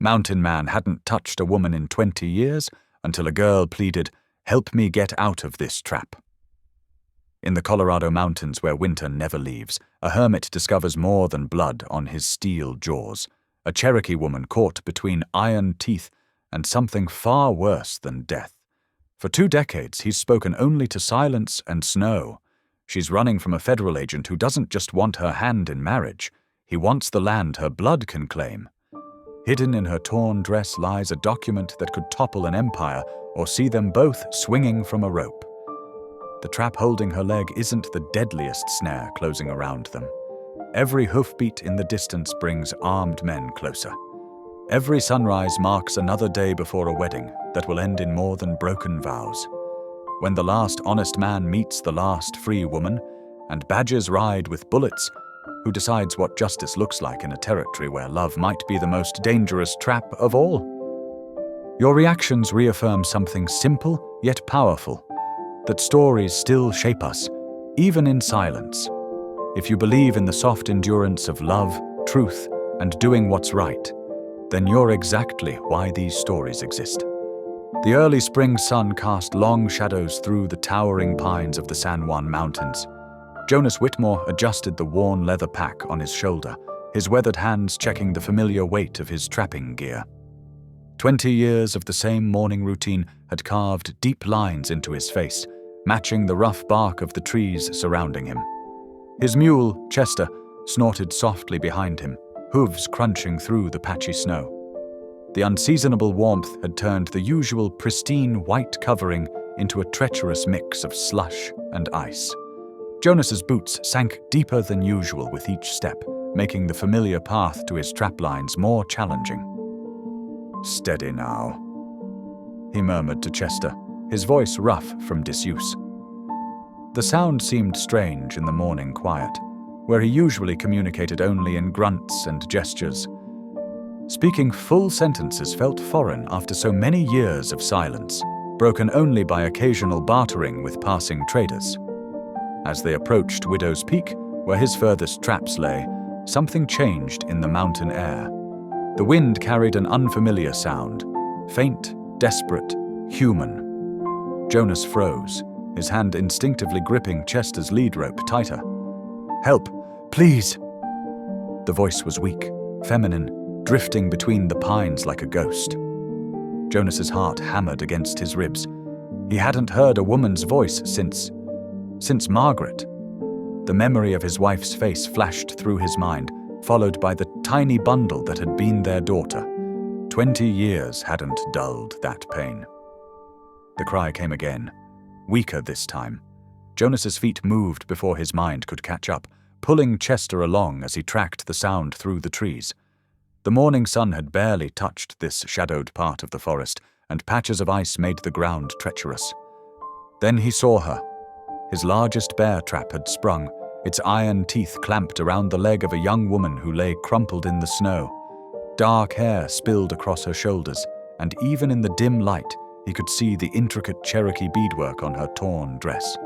Mountain Man hadn't touched a woman in 20 years until a girl pleaded, "Help me get out of this trap." In the Colorado mountains where winter never leaves, a hermit discovers more than blood on his steel jaws, a Cherokee woman caught between iron teeth and something far worse than death. For 2 decades, he's spoken only to silence and snow. She's running from a federal agent who doesn't just want her hand in marriage. He wants the land her blood can claim. Hidden in her torn dress lies a document that could topple an empire or see them both swinging from a rope. The trap holding her leg isn't the deadliest snare closing around them. Every hoofbeat in the distance brings armed men closer. Every sunrise marks another day before a wedding that will end in more than broken vows. When the last honest man meets the last free woman, and badgers ride with bullets, who decides what justice looks like in a territory where love might be the most dangerous trap of all? Your reactions reaffirm something simple yet powerful, that stories still shape us, even in silence. If you believe in the soft endurance of love, truth, and doing what's right, then you're exactly why these stories exist. The early spring sun cast long shadows through the towering pines of the San Juan Mountains. Jonas Whitmore adjusted the worn leather pack on his shoulder, his weathered hands checking the familiar weight of his trapping gear. 20 years of the same morning routine had carved deep lines into his face, matching the rough bark of the trees surrounding him. His mule, Chester, snorted softly behind him, hooves crunching through the patchy snow. The unseasonable warmth had turned the usual pristine white covering into a treacherous mix of slush and ice. Jonas's boots sank deeper than usual with each step, making the familiar path to his traplines more challenging. "Steady now," he murmured to Chester, his voice rough from disuse. The sound seemed strange in the morning quiet, where he usually communicated only in grunts and gestures. Speaking full sentences felt foreign after so many years of silence, broken only by occasional bartering with passing traders. As they approached Widow's Peak, where his furthest traps lay, something changed in the mountain air. The wind carried an unfamiliar sound, faint, desperate, human. Jonas froze, his hand instinctively gripping Chester's lead rope tighter. "Help, please!" The voice was weak, feminine, drifting between the pines like a ghost. Jonas's heart hammered against his ribs. He hadn't heard a woman's voice since Margaret. The memory of his wife's face flashed through his mind, followed by the tiny bundle that had been their daughter. 20 years hadn't dulled that pain. The cry came again, weaker this time. Jonas's feet moved before his mind could catch up, pulling Chester along as he tracked the sound through the trees. The morning sun had barely touched this shadowed part of the forest, and patches of ice made the ground treacherous. Then he saw her. His largest bear trap had sprung, its iron teeth clamped around the leg of a young woman who lay crumpled in the snow. Dark hair spilled across her shoulders, and even in the dim light, he could see the intricate Cherokee beadwork on her torn dress.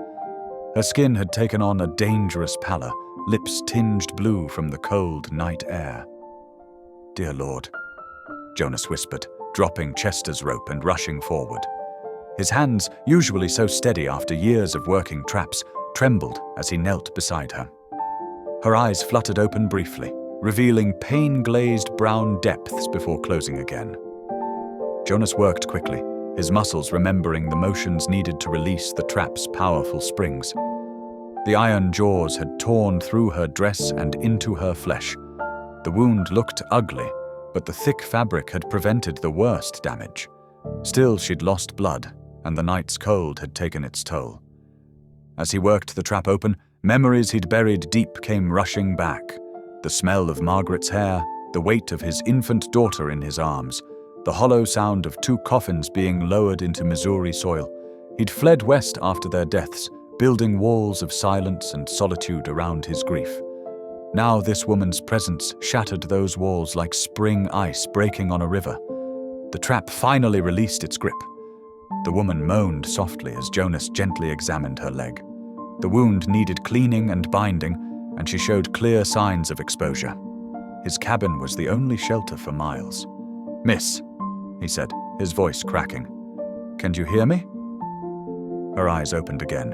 Her skin had taken on a dangerous pallor, lips tinged blue from the cold night air. "Dear Lord," Jonas whispered, dropping Chester's rope and rushing forward. His hands, usually so steady after years of working traps, trembled as he knelt beside her. Her eyes fluttered open briefly, revealing pain-glazed brown depths before closing again. Jonas worked quickly, his muscles remembering the motions needed to release the trap's powerful springs. The iron jaws had torn through her dress and into her flesh. The wound looked ugly, but the thick fabric had prevented the worst damage. Still, she'd lost blood, and the night's cold had taken its toll. As he worked the trap open, memories he'd buried deep came rushing back. The smell of Margaret's hair, the weight of his infant daughter in his arms, the hollow sound of 2 coffins being lowered into Missouri soil. He'd fled west after their deaths, building walls of silence and solitude around his grief. Now this woman's presence shattered those walls like spring ice breaking on a river. The trap finally released its grip. The woman moaned softly as Jonas gently examined her leg. The wound needed cleaning and binding, and she showed clear signs of exposure. His cabin was the only shelter for miles. "Miss," he said, his voice cracking. "Can you hear me?" Her eyes opened again,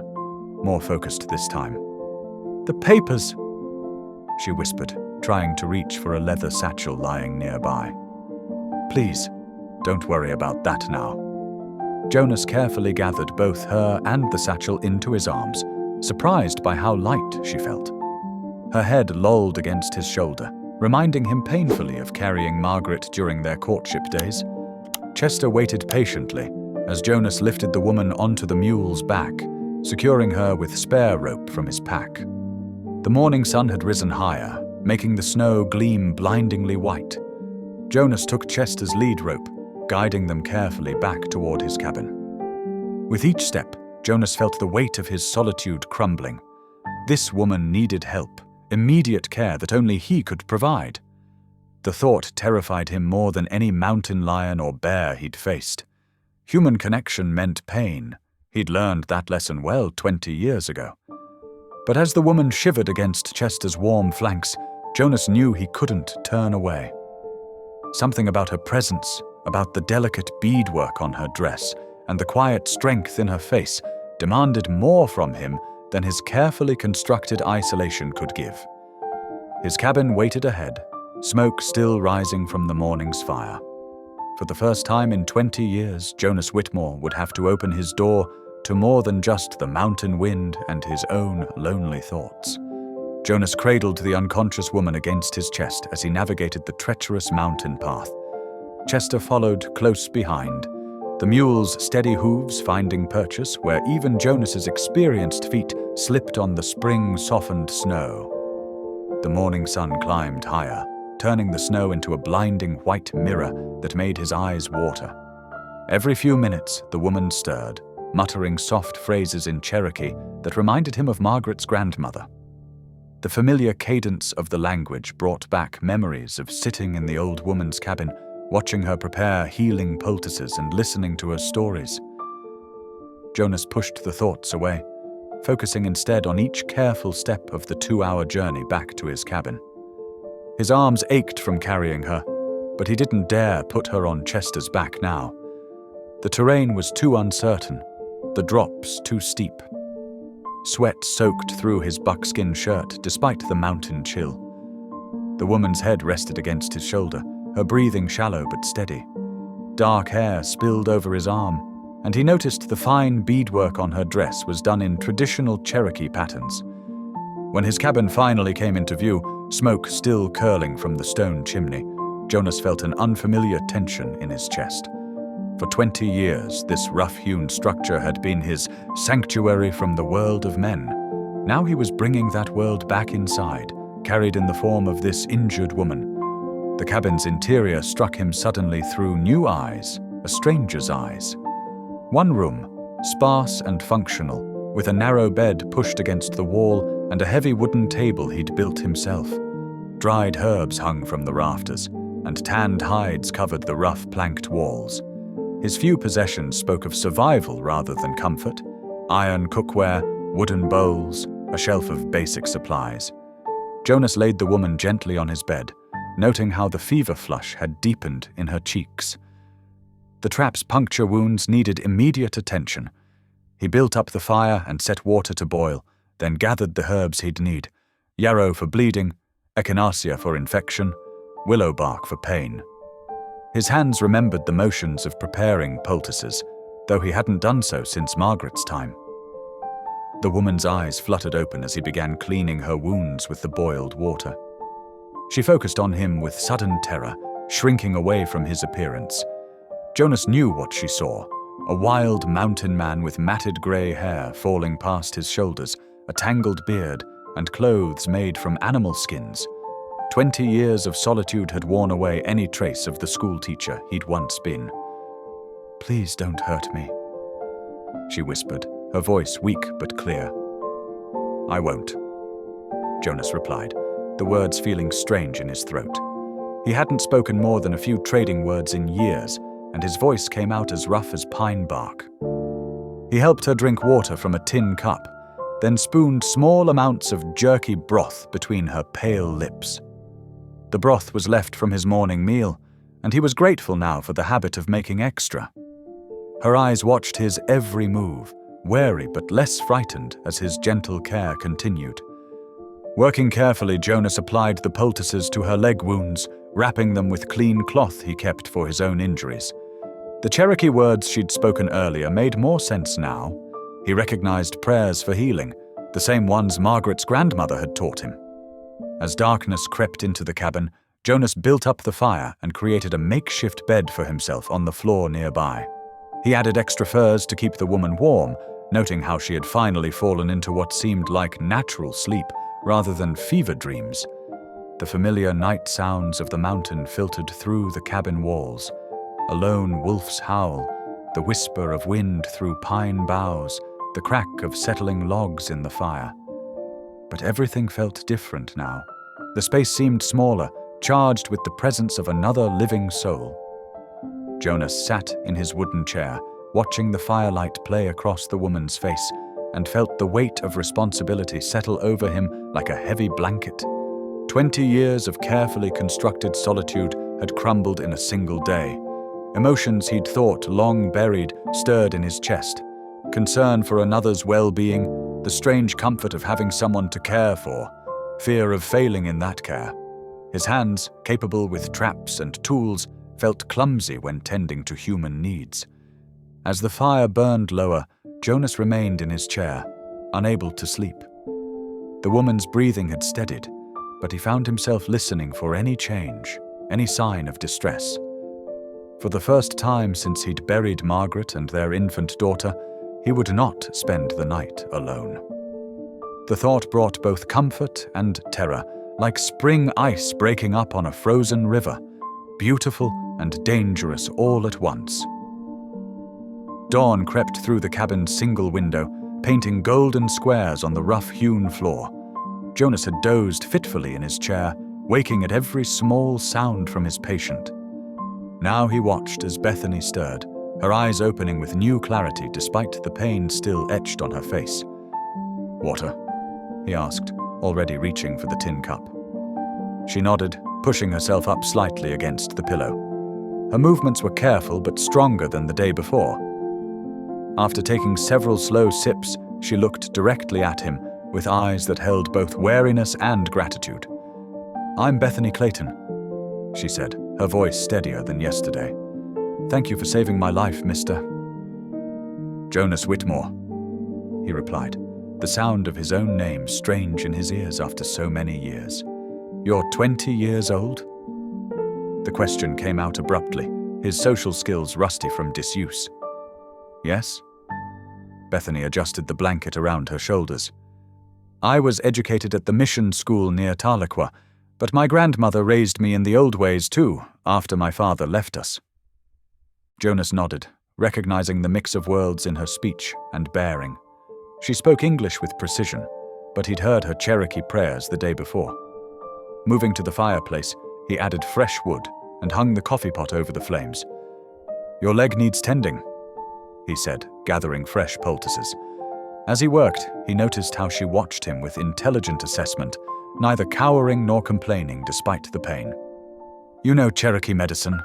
more focused this time. "The papers," she whispered, trying to reach for a leather satchel lying nearby. "Please, don't worry about that now." Jonas carefully gathered both her and the satchel into his arms, surprised by how light she felt. Her head lolled against his shoulder, reminding him painfully of carrying Margaret during their courtship days. Chester waited patiently as Jonas lifted the woman onto the mule's back, securing her with spare rope from his pack. The morning sun had risen higher, making the snow gleam blindingly white. Jonas took Chester's lead rope, guiding them carefully back toward his cabin. With each step, Jonas felt the weight of his solitude crumbling. This woman needed help, immediate care that only he could provide. The thought terrified him more than any mountain lion or bear he'd faced. Human connection meant pain. He'd learned that lesson well 20 years ago. But as the woman shivered against Chester's warm flanks, Jonas knew he couldn't turn away. Something about her presence, about the delicate beadwork on her dress, and the quiet strength in her face demanded more from him than his carefully constructed isolation could give. His cabin waited ahead, smoke still rising from the morning's fire. For the first time in 20 years, Jonas Whitmore would have to open his door to more than just the mountain wind and his own lonely thoughts. Jonas cradled the unconscious woman against his chest as he navigated the treacherous mountain path. Chester followed close behind, the mule's steady hooves finding purchase where even Jonas's experienced feet slipped on the spring-softened snow. The morning sun climbed higher, turning the snow into a blinding white mirror that made his eyes water. Every few minutes, the woman stirred, muttering soft phrases in Cherokee that reminded him of Margaret's grandmother. The familiar cadence of the language brought back memories of sitting in the old woman's cabin, watching her prepare healing poultices and listening to her stories. Jonas pushed the thoughts away, focusing instead on each careful step of the 2-hour journey back to his cabin. His arms ached from carrying her, but he didn't dare put her on Chester's back now. The terrain was too uncertain, the drops too steep. Sweat soaked through his buckskin shirt despite the mountain chill. The woman's head rested against his shoulder, her breathing shallow but steady. Dark hair spilled over his arm, and he noticed the fine beadwork on her dress was done in traditional Cherokee patterns. When his cabin finally came into view, smoke still curling from the stone chimney, Jonas felt an unfamiliar tension in his chest. For 20 years, this rough-hewn structure had been his sanctuary from the world of men. Now he was bringing that world back inside, carried in the form of this injured woman. The cabin's interior struck him suddenly through new eyes, a stranger's eyes. One room, sparse and functional, with a narrow bed pushed against the wall and a heavy wooden table he'd built himself. Dried herbs hung from the rafters, and tanned hides covered the rough planked walls. His few possessions spoke of survival rather than comfort: iron cookware, wooden bowls, a shelf of basic supplies. Jonas laid the woman gently on his bed, noting how the fever flush had deepened in her cheeks. The trap's puncture wounds needed immediate attention. He built up the fire and set water to boil, then gathered the herbs he'd need: yarrow for bleeding, echinacea for infection, willow bark for pain. His hands remembered the motions of preparing poultices, though he hadn't done so since Margaret's time. The woman's eyes fluttered open as he began cleaning her wounds with the boiled water. She focused on him with sudden terror, shrinking away from his appearance. Jonas knew what she saw: a wild mountain man with matted grey hair falling past his shoulders, a tangled beard, and clothes made from animal skins. 20 years of solitude had worn away any trace of the schoolteacher he'd once been. "Please don't hurt me," she whispered, her voice weak but clear. "I won't," Jonas replied, the words feeling strange in his throat. He hadn't spoken more than a few trading words in years, and his voice came out as rough as pine bark. He helped her drink water from a tin cup, then spooned small amounts of jerky broth between her pale lips. The broth was left from his morning meal, and he was grateful now for the habit of making extra. Her eyes watched his every move, wary but less frightened as his gentle care continued. Working carefully, Jonas applied the poultices to her leg wounds, wrapping them with clean cloth he kept for his own injuries. The Cherokee words she'd spoken earlier made more sense now. He recognized prayers for healing, the same ones Margaret's grandmother had taught him. As darkness crept into the cabin, Jonas built up the fire and created a makeshift bed for himself on the floor nearby. He added extra furs to keep the woman warm, noting how she had finally fallen into what seemed like natural sleep rather than fever dreams. The familiar night sounds of the mountain filtered through the cabin walls. A lone wolf's howl, the whisper of wind through pine boughs, the crack of settling logs in the fire. But everything felt different now. The space seemed smaller, charged with the presence of another living soul. Jonas sat in his wooden chair, watching the firelight play across the woman's face, and felt the weight of responsibility settle over him like a heavy blanket. 20 years of carefully constructed solitude had crumbled in a single day. Emotions he'd thought long buried stirred in his chest. Concern for another's well-being, the strange comfort of having someone to care for, fear of failing in that care. His hands, capable with traps and tools, felt clumsy when tending to human needs. As the fire burned lower, Jonas remained in his chair, unable to sleep. The woman's breathing had steadied, but he found himself listening for any change, any sign of distress. For the first time since he'd buried Margaret and their infant daughter, he would not spend the night alone. The thought brought both comfort and terror, like spring ice breaking up on a frozen river, beautiful and dangerous all at once. Dawn crept through the cabin's single window, painting golden squares on the rough-hewn floor. Jonas had dozed fitfully in his chair, waking at every small sound from his patient. Now he watched as Bethany stirred, her eyes opening with new clarity despite the pain still etched on her face. "Water?" he asked, already reaching for the tin cup. She nodded, pushing herself up slightly against the pillow. Her movements were careful but stronger than the day before. After taking several slow sips, she looked directly at him with eyes that held both wariness and gratitude. "I'm Bethany Clayton," she said, her voice steadier than yesterday. "Thank you for saving my life, Mr. Jonas Whitmore," he replied, the sound of his own name strange in his ears after so many years. "You're 20 years old?" The question came out abruptly, his social skills rusty from disuse. "Yes?" Bethany adjusted the blanket around her shoulders. "I was educated at the mission school near Tahlequah, but my grandmother raised me in the old ways too, after my father left us." Jonas nodded, recognizing the mix of worlds in her speech and bearing. She spoke English with precision, but he'd heard her Cherokee prayers the day before. Moving to the fireplace, he added fresh wood and hung the coffee pot over the flames. "Your leg needs tending," he said, gathering fresh poultices. As he worked, he noticed how she watched him with intelligent assessment, neither cowering nor complaining despite the pain. "You know Cherokee medicine,"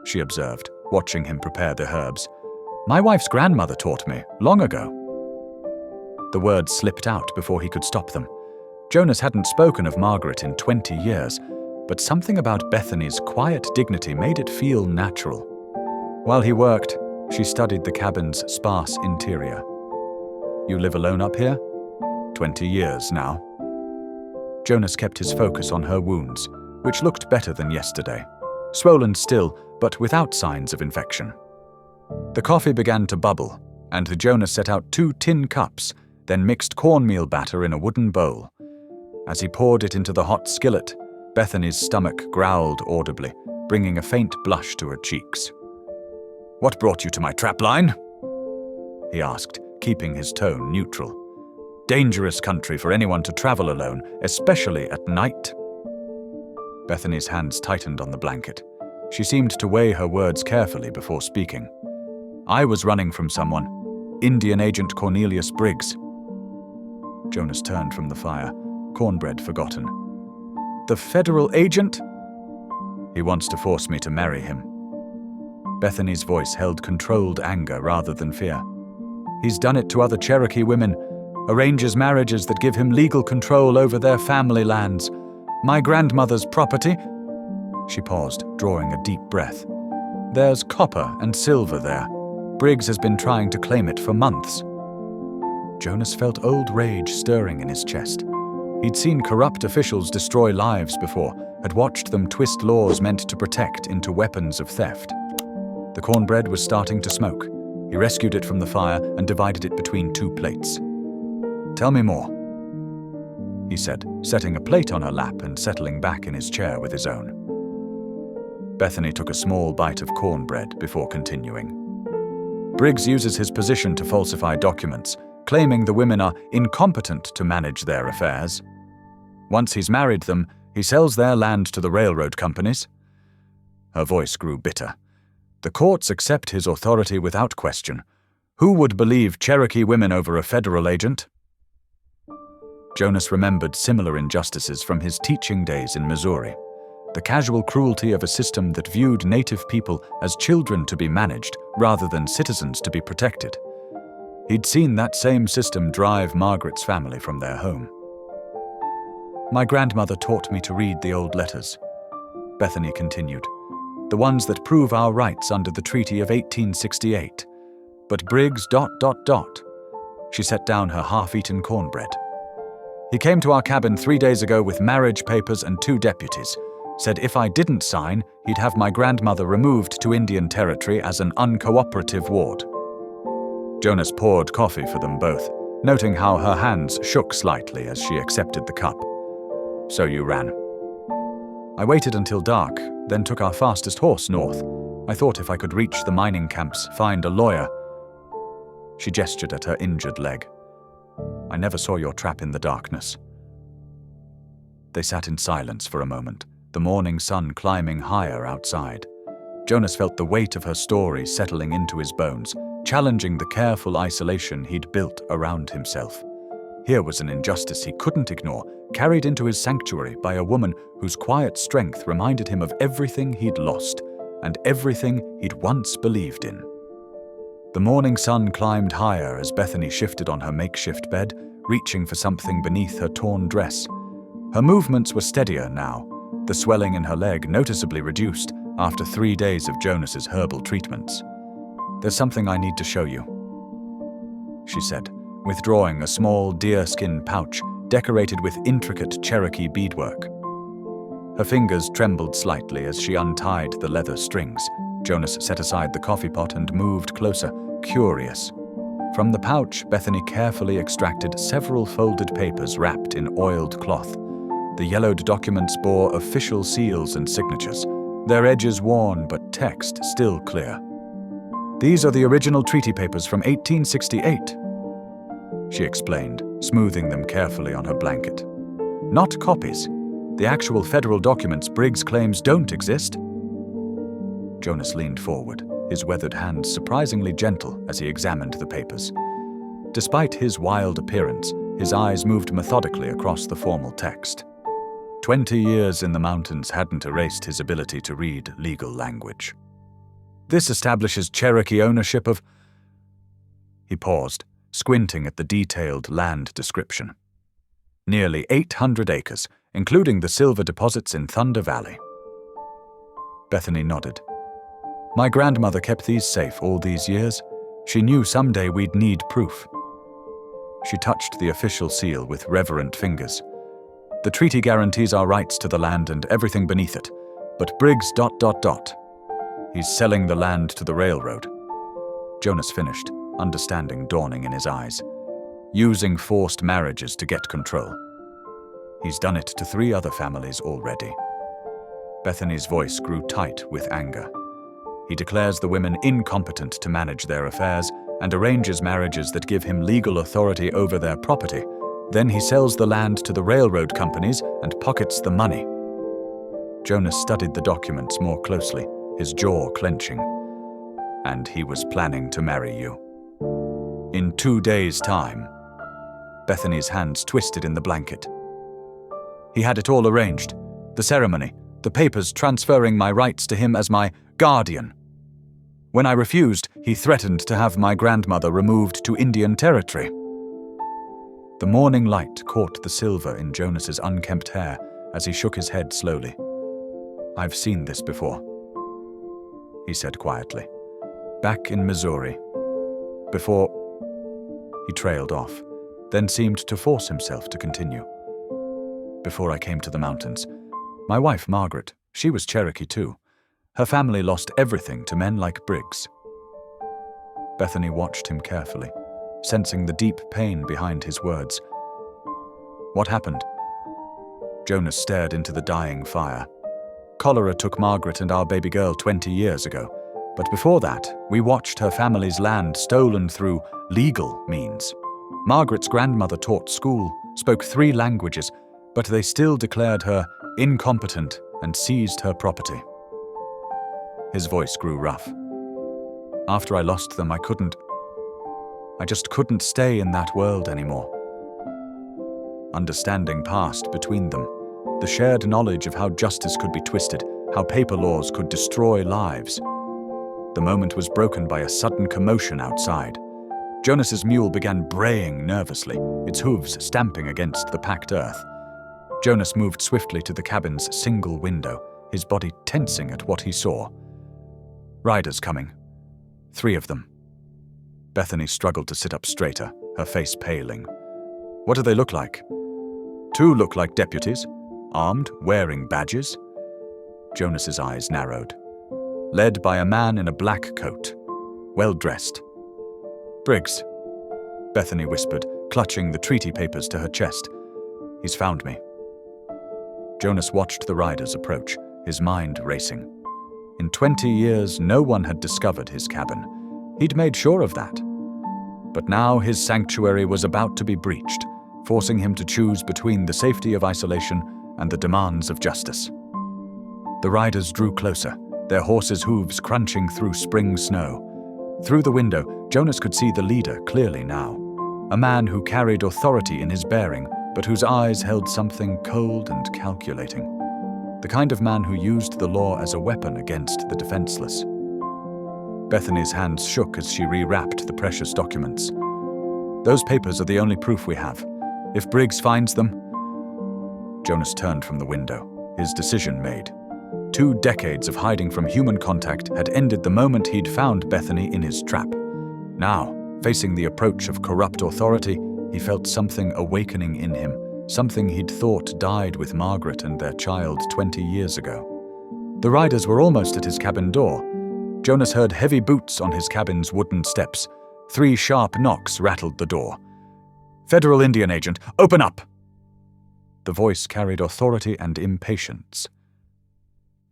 she observed, watching him prepare the herbs. "My wife's grandmother taught me, long ago." The words slipped out before he could stop them. Jonas hadn't spoken of Margaret in 20 years, but something about Bethany's quiet dignity made it feel natural. While he worked, she studied the cabin's sparse interior. "You live alone up here?" 20 years now." Jonas kept his focus on her wounds, which looked better than yesterday. Swollen still, but without signs of infection. The coffee began to bubble, and Jonas set out 2 tin cups, then mixed cornmeal batter in a wooden bowl. As he poured it into the hot skillet, Bethany's stomach growled audibly, bringing a faint blush to her cheeks. "What brought you to my trapline?" he asked, keeping his tone neutral. "Dangerous country for anyone to travel alone, especially at night." Bethany's hands tightened on the blanket. She seemed to weigh her words carefully before speaking. "I was running from someone, Indian Agent Cornelius Briggs." Jonas turned from the fire, cornbread forgotten. "The federal agent?" He wants to force me to marry him. Bethany's voice held controlled anger rather than fear. He's done it to other Cherokee women, arranges marriages that give him legal control over their family lands. My grandmother's property. She paused, drawing a deep breath. There's copper and silver there. Briggs has been trying to claim it for months. Jonas felt old rage stirring in his chest. He'd seen corrupt officials destroy lives before, had watched them twist laws meant to protect into weapons of theft. The cornbread was starting to smoke. He rescued it from the fire and divided it between 2 plates. Tell me more, he said, setting a plate on her lap and settling back in his chair with his own. Bethany took a small bite of cornbread before continuing. Briggs uses his position to falsify documents, claiming the women are incompetent to manage their affairs. Once he's married them, he sells their land to the railroad companies. Her voice grew bitter. The courts accept his authority without question. Who would believe Cherokee women over a federal agent? Jonas remembered similar injustices from his teaching days in Missouri. The casual cruelty of a system that viewed Native people as children to be managed rather than citizens to be protected. He'd seen that same system drive Margaret's family from their home. My grandmother taught me to read the old letters, Bethany continued, the ones that prove our rights under the Treaty of 1868. But Briggs... She set down her half-eaten cornbread. He came to our cabin 3 days ago with marriage papers and 2 deputies. Said if I didn't sign, he'd have my grandmother removed to Indian Territory as an uncooperative ward. Jonas poured coffee for them both, noting how her hands shook slightly as she accepted the cup. So you ran. I waited until dark, then took our fastest horse north. I thought if I could reach the mining camps, find a lawyer. She gestured at her injured leg. I never saw your trap in the darkness. They sat in silence for a moment, the morning sun climbing higher outside. Jonas felt the weight of her story settling into his bones, challenging the careful isolation he'd built around himself. Here was an injustice he couldn't ignore, carried into his sanctuary by a woman whose quiet strength reminded him of everything he'd lost and everything he'd once believed in. The morning sun climbed higher as Bethany shifted on her makeshift bed, reaching for something beneath her torn dress. Her movements were steadier now, the swelling in her leg noticeably reduced after 3 days of Jonas's herbal treatments. There's something I need to show you, she said, withdrawing a small deerskin pouch decorated with intricate Cherokee beadwork. Her fingers trembled slightly as she untied the leather strings. Jonas set aside the coffee pot and moved closer, curious. From the pouch, Bethany carefully extracted several folded papers wrapped in oiled cloth. The yellowed documents bore official seals and signatures, their edges worn but text still clear. These are the original treaty papers from 1868, she explained, smoothing them carefully on her blanket. Not copies. The actual federal documents Briggs claims don't exist. Jonas leaned forward, his weathered hands surprisingly gentle as he examined the papers. Despite his wild appearance, his eyes moved methodically across the formal text. 20 years in the mountains hadn't erased his ability to read legal language. This establishes Cherokee ownership of... He paused, squinting at the detailed land description. Nearly 800 acres, including the silver deposits in Thunder Valley. Bethany nodded. My grandmother kept these safe all these years. She knew someday we'd need proof. She touched the official seal with reverent fingers. The treaty guarantees our rights to the land and everything beneath it, but Briggs... He's selling the land to the railroad. Jonas finished, understanding dawning in his eyes. Using forced marriages to get control. He's done it to 3 other families already. Bethany's voice grew tight with anger. He declares the women incompetent to manage their affairs and arranges marriages that give him legal authority over their property. Then he sells the land to the railroad companies and pockets the money. Jonas studied the documents more closely, his jaw clenching. And he was planning to marry you. In 2 days' time. Bethany's hands twisted in the blanket. He had it all arranged. The ceremony, the papers transferring my rights to him as my guardian. When I refused, he threatened to have my grandmother removed to Indian territory. The morning light caught the silver in Jonas's unkempt hair as he shook his head slowly. "I've seen this before," he said quietly. "Back in Missouri. Before—" He trailed off, then seemed to force himself to continue. "Before I came to the mountains. My wife, Margaret, she was Cherokee too. Her family lost everything to men like Briggs." Bethany watched him carefully, sensing the deep pain behind his words. "What happened?" Jonas stared into the dying fire. "Cholera took Margaret and our baby girl 20 years ago. But before that, we watched her family's land stolen through legal means. Margaret's grandmother taught school, spoke 3 languages, but they still declared her incompetent and seized her property." His voice grew rough. "After I lost them, I just couldn't stay in that world anymore." Understanding passed between them, the shared knowledge of how justice could be twisted, how paper laws could destroy lives. The moment was broken by a sudden commotion outside. Jonas's mule began braying nervously, its hooves stamping against the packed earth. Jonas moved swiftly to the cabin's single window, his body tensing at what he saw. "Riders coming. 3 of them." Bethany struggled to sit up straighter, her face paling. "What do they look like?" "2 look like deputies, armed, wearing badges." Jonas's eyes narrowed. "Led by a man in a black coat, well-dressed." "Briggs," Bethany whispered, clutching the treaty papers to her chest. "He's found me." Jonas watched the riders approach, his mind racing. In 20 years, no one had discovered his cabin. He'd made sure of that. But now his sanctuary was about to be breached, forcing him to choose between the safety of isolation and the demands of justice. The riders drew closer, their horses' hooves crunching through spring snow. Through the window, Jonas could see the leader clearly now. A man who carried authority in his bearing, but whose eyes held something cold and calculating. The kind of man who used the law as a weapon against the defenseless. Bethany's hands shook as she rewrapped the precious documents. "Those papers are the only proof we have. If Briggs finds them—" Jonas turned from the window, his decision made. 2 decades of hiding from human contact had ended the moment he'd found Bethany in his trap. Now, facing the approach of corrupt authority, he felt something awakening in him, something he'd thought died with Margaret and their child 20 years ago. The riders were almost at his cabin door. Jonas heard heavy boots on his cabin's wooden steps. 3 sharp knocks rattled the door. "Federal Indian agent, open up!" The voice carried authority and impatience.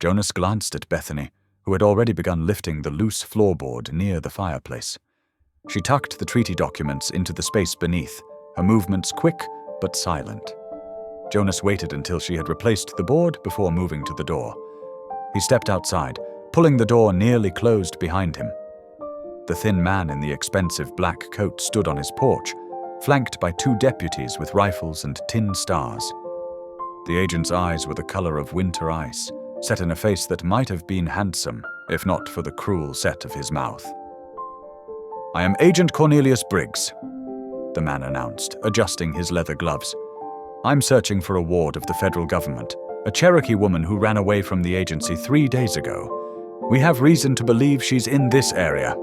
Jonas glanced at Bethany, who had already begun lifting the loose floorboard near the fireplace. She tucked the treaty documents into the space beneath, her movements quick but silent. Jonas waited until she had replaced the board before moving to the door. He stepped outside, pulling the door nearly closed behind him. The thin man in the expensive black coat stood on his porch, flanked by 2 deputies with rifles and tin stars. The agent's eyes were the color of winter ice, set in a face that might have been handsome, if not for the cruel set of his mouth. "I am Agent Cornelius Briggs," the man announced, adjusting his leather gloves. "I'm searching for a ward of the federal government, a Cherokee woman who ran away from the agency 3 days ago. We have reason to believe she's in this area."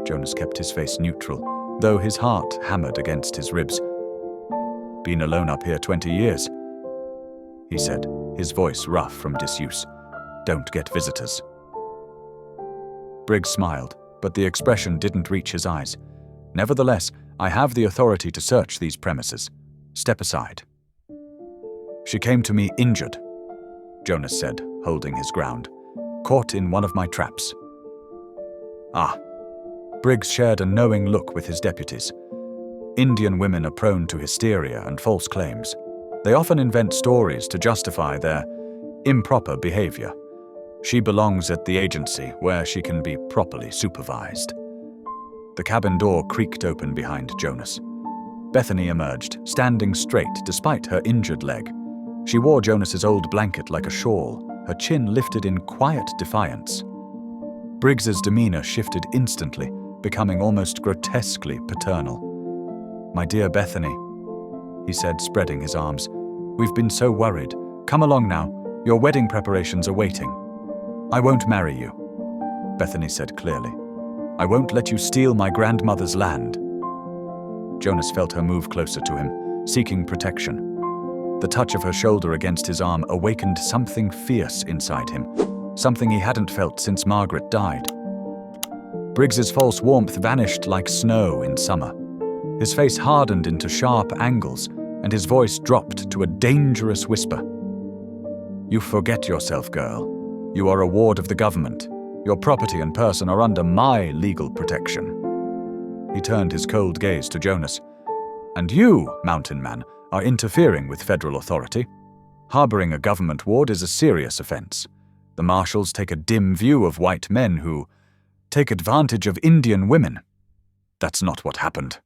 Jonas kept his face neutral, though his heart hammered against his ribs. "Been alone up here 20 years, he said, his voice rough from disuse. "Don't get visitors." Briggs smiled, but the expression didn't reach his eyes. "Nevertheless, I have the authority to search these premises. Step aside." "She came to me injured," Jonas said, holding his ground. "Caught in one of my traps." "Ah." Briggs shared a knowing look with his deputies. Indian women are prone to hysteria and false claims. They often invent stories to justify their improper behavior. She belongs at the agency, where she can be properly supervised. The cabin door creaked open behind Jonas. Bethany emerged, standing straight despite her injured leg. She wore Jonas's old blanket like a shawl, her chin lifted in quiet defiance. Briggs's demeanor shifted instantly, becoming almost grotesquely paternal. "My dear Bethany," he said, spreading his arms, "we've been so worried. Come along now. Your wedding preparations are waiting." "I won't marry you," Bethany said clearly. "I won't let you steal my grandmother's land." Jonas felt her move closer to him, seeking protection. The touch of her shoulder against his arm awakened something fierce inside him, something he hadn't felt since Margaret died. Briggs's false warmth vanished like snow in summer. His face hardened into sharp angles, and his voice dropped to a dangerous whisper. "You forget yourself, girl. You are a ward of the government. Your property and person are under my legal protection." He turned his cold gaze to Jonas. "And you, Mountain Man, are interfering with federal authority. Harboring a government ward is a serious offense. The marshals take a dim view of white men who take advantage of Indian women." "That's not what happened,"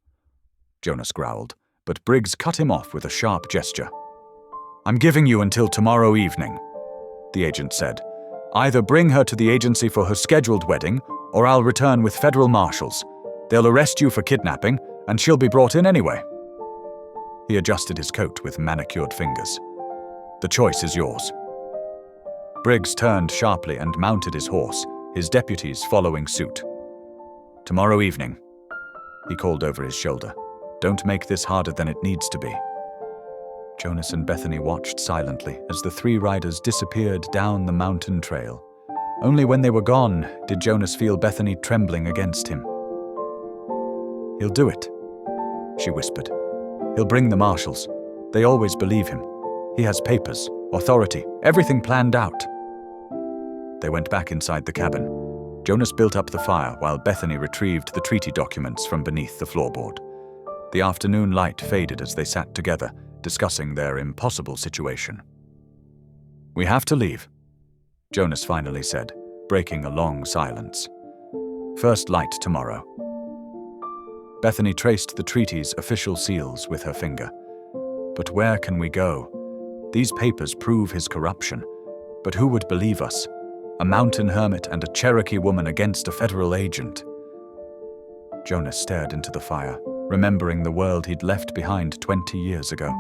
Jonas growled, but Briggs cut him off with a sharp gesture. "I'm giving you until tomorrow evening," the agent said. "Either bring her to the agency for her scheduled wedding, or I'll return with federal marshals. They'll arrest you for kidnapping, and she'll be brought in anyway." He adjusted his coat with manicured fingers. "The choice is yours." Briggs turned sharply and mounted his horse, his deputies following suit. "Tomorrow evening," he called over his shoulder. "Don't make this harder than it needs to be." Jonas and Bethany watched silently as the three riders disappeared down the mountain trail. Only when they were gone did Jonas feel Bethany trembling against him. "He'll do it," she whispered. "He'll bring the marshals. They always believe him. He has papers, authority, everything planned out." They went back inside the cabin. Jonas built up the fire while Bethany retrieved the treaty documents from beneath the floorboard. The afternoon light faded as they sat together, discussing their impossible situation. "We have to leave," Jonas finally said, breaking a long silence. "First light tomorrow." Bethany traced the treaty's official seals with her finger. "But where can we go? These papers prove his corruption. But who would believe us? A mountain hermit and a Cherokee woman against a federal agent." Jonas stared into the fire, remembering the world he'd left behind 20 years ago.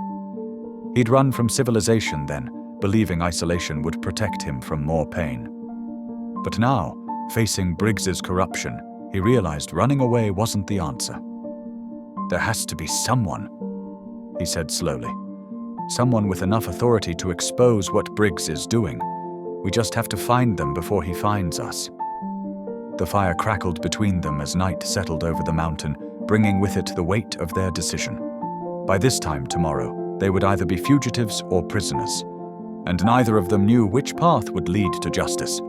He'd run from civilization then, believing isolation would protect him from more pain. But now, facing Briggs's corruption, he realized running away wasn't the answer. "There has to be someone," he said slowly. "Someone with enough authority to expose what Briggs is doing. We just have to find them before he finds us." The fire crackled between them as night settled over the mountain, bringing with it the weight of their decision. By this time tomorrow, they would either be fugitives or prisoners, and neither of them knew which path would lead to justice.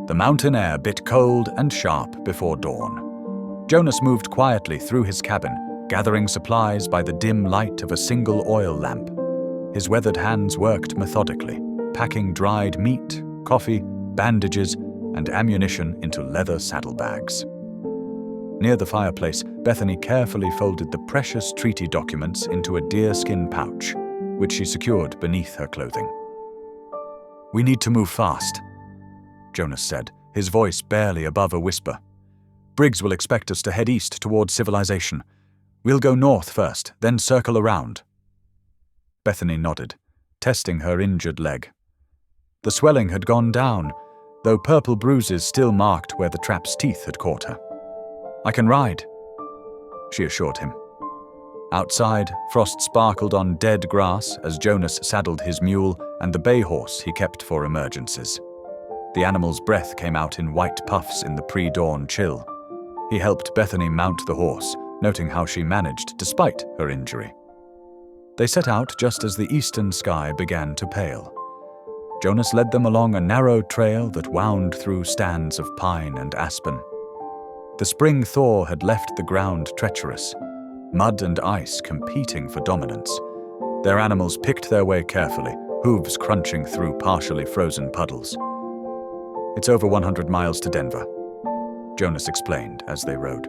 The mountain air bit cold and sharp before dawn. Jonas moved quietly through his cabin, gathering supplies by the dim light of a single oil lamp. His weathered hands worked methodically, packing dried meat, coffee, bandages, and ammunition into leather saddlebags. Near the fireplace, Bethany carefully folded the precious treaty documents into a deerskin pouch, which she secured beneath her clothing. "We need to move fast," Jonas said, his voice barely above a whisper. "Briggs will expect us to head east toward civilization. We'll go north first, then circle around." Bethany nodded, testing her injured leg. The swelling had gone down, though purple bruises still marked where the trap's teeth had caught her. "I can ride," she assured him. Outside, frost sparkled on dead grass as Jonas saddled his mule and the bay horse he kept for emergencies. The animal's breath came out in white puffs in the pre-dawn chill. He helped Bethany mount the horse, noting how she managed despite her injury. They set out just as the eastern sky began to pale. Jonas led them along a narrow trail that wound through stands of pine and aspen. The spring thaw had left the ground treacherous, mud and ice competing for dominance. Their animals picked their way carefully, hooves crunching through partially frozen puddles. "It's over 100 miles to Denver," Jonas explained as they rode.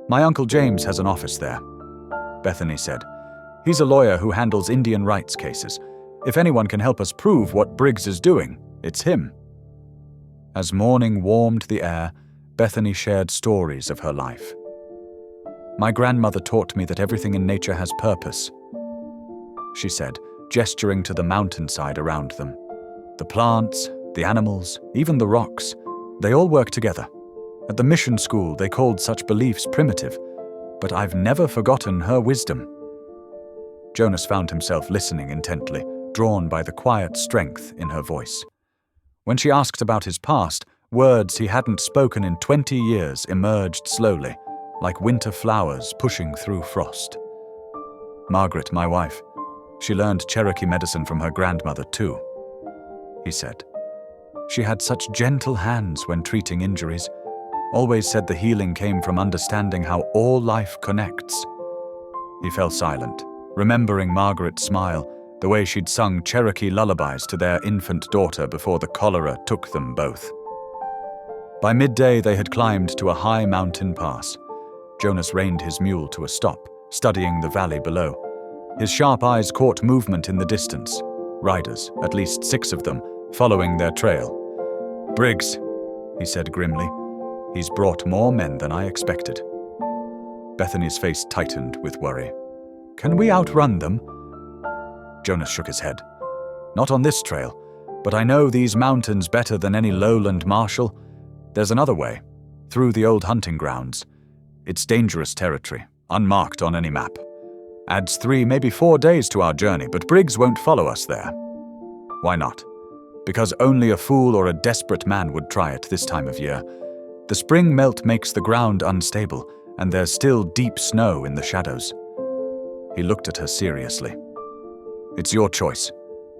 "My Uncle James has an office there," Bethany said. "He's a lawyer who handles Indian rights cases. If anyone can help us prove what Briggs is doing, It's him." As morning warmed the air, Bethany shared stories of her life. "My grandmother taught me that everything in nature has purpose," she said, gesturing to the mountainside around them. "The plants, the animals, even the rocks, they all work together. At the mission school, they called such beliefs primitive, but I've never forgotten her wisdom." Jonas found himself listening intently, drawn by the quiet strength in her voice. When she asked about his past, words he hadn't spoken in 20 years emerged slowly, like winter flowers pushing through frost. "Margaret, my wife, she learned Cherokee medicine from her grandmother too," he said. "She had such gentle hands when treating injuries, always said the healing came from understanding how all life connects." He fell silent, remembering Margaret's smile, the way she'd sung Cherokee lullabies to their infant daughter before the cholera took them both. By midday they had climbed to a high mountain pass. Jonas reined his mule to a stop, studying the valley below. His sharp eyes caught movement in the distance, riders, at least 6 of them, following their trail. "Briggs," he said grimly. "He's brought more men than I expected." Bethany's face tightened with worry. "Can we outrun them?" Jonas shook his head. "Not on this trail, but I know these mountains better than any lowland marshal. There's another way, through the old hunting grounds. It's dangerous territory, unmarked on any map. Adds 3, maybe 4 days to our journey, but Briggs won't follow us there." "Why not?" "Because only a fool or a desperate man would try it this time of year. The spring melt makes the ground unstable, and there's still deep snow in the shadows." He looked at her seriously. "It's your choice.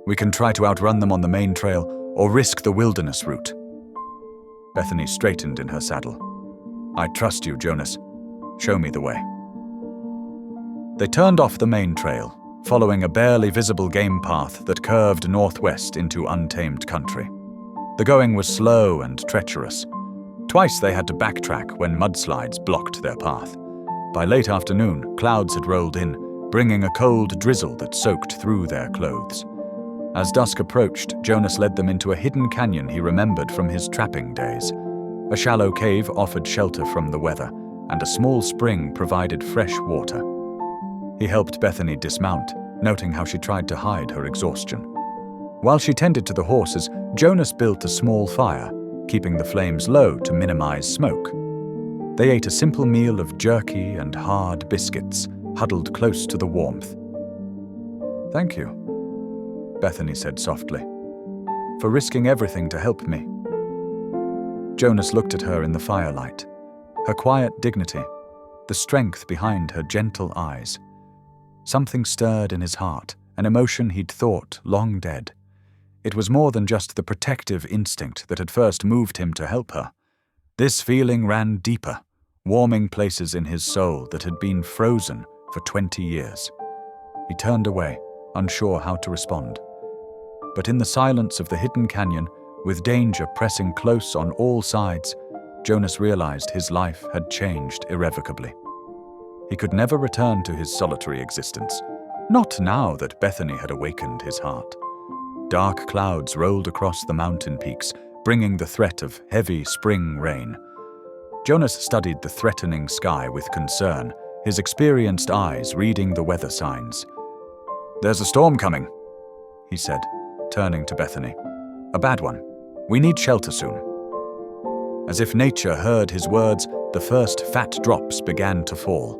We can try to outrun them on the main trail, or risk the wilderness route." Bethany straightened in her saddle. "I trust you, Jonas. Show me the way." They turned off the main trail, following a barely visible game path that curved northwest into untamed country. The going was slow and treacherous. Twice they had to backtrack when mudslides blocked their path. By late afternoon, clouds had rolled in, bringing a cold drizzle that soaked through their clothes. As dusk approached, Jonas led them into a hidden canyon he remembered from his trapping days. A shallow cave offered shelter from the weather, and a small spring provided fresh water. He helped Bethany dismount, noting how she tried to hide her exhaustion. While she tended to the horses, Jonas built a small fire, keeping the flames low to minimize smoke. They ate a simple meal of jerky and hard biscuits, huddled close to the warmth. "Thank you," Bethany said softly, "for risking everything to help me." Jonas looked at her in the firelight, her quiet dignity, the strength behind her gentle eyes. Something stirred in his heart, an emotion he'd thought long dead. It was more than just the protective instinct that had first moved him to help her. This feeling ran deeper, warming places in his soul that had been frozen for 20 years. He turned away, unsure how to respond. But in the silence of the hidden canyon, with danger pressing close on all sides, Jonas realized his life had changed irrevocably. He could never return to his solitary existence, not now that Bethany had awakened his heart. Dark clouds rolled across the mountain peaks, bringing the threat of heavy spring rain. Jonas studied the threatening sky with concern, his experienced eyes reading the weather signs. "There's a storm coming," he said, turning to Bethany. "A bad one. We need shelter soon." As if nature heard his words, the first fat drops began to fall.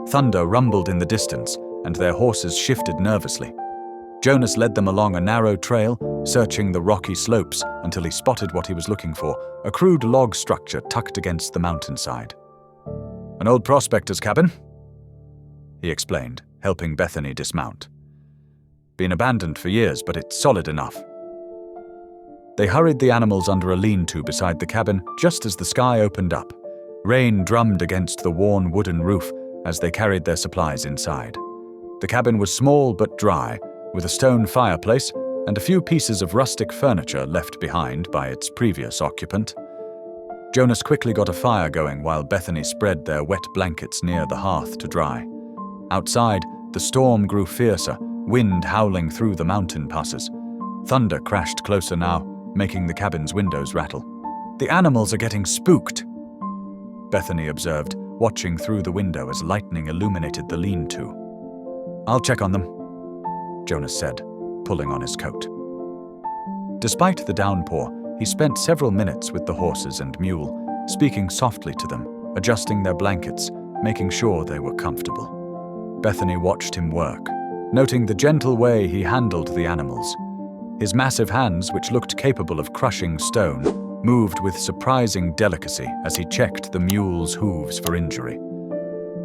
Thunder rumbled in the distance, and their horses shifted nervously. Jonas led them along a narrow trail, searching the rocky slopes until he spotted what he was looking for, a crude log structure tucked against the mountainside. "An old prospector's cabin," he explained, helping Bethany dismount. "Been abandoned for years, but it's solid enough." They hurried the animals under a lean-to beside the cabin just as the sky opened up. Rain drummed against the worn wooden roof as they carried their supplies inside. The cabin was small but dry, with a stone fireplace and a few pieces of rustic furniture left behind by its previous occupant. Jonas quickly got a fire going while Bethany spread their wet blankets near the hearth to dry. Outside, the storm grew fiercer, wind howling through the mountain passes. Thunder crashed closer now, making the cabin's windows rattle. "The animals are getting spooked," Bethany observed, watching through the window as lightning illuminated the lean-to. "I'll check on them," Jonas said, pulling on his coat. Despite the downpour, he spent several minutes with the horses and mule, speaking softly to them, adjusting their blankets, making sure they were comfortable. Bethany watched him work, noting the gentle way he handled the animals. His massive hands, which looked capable of crushing stone, moved with surprising delicacy as he checked the mule's hooves for injury.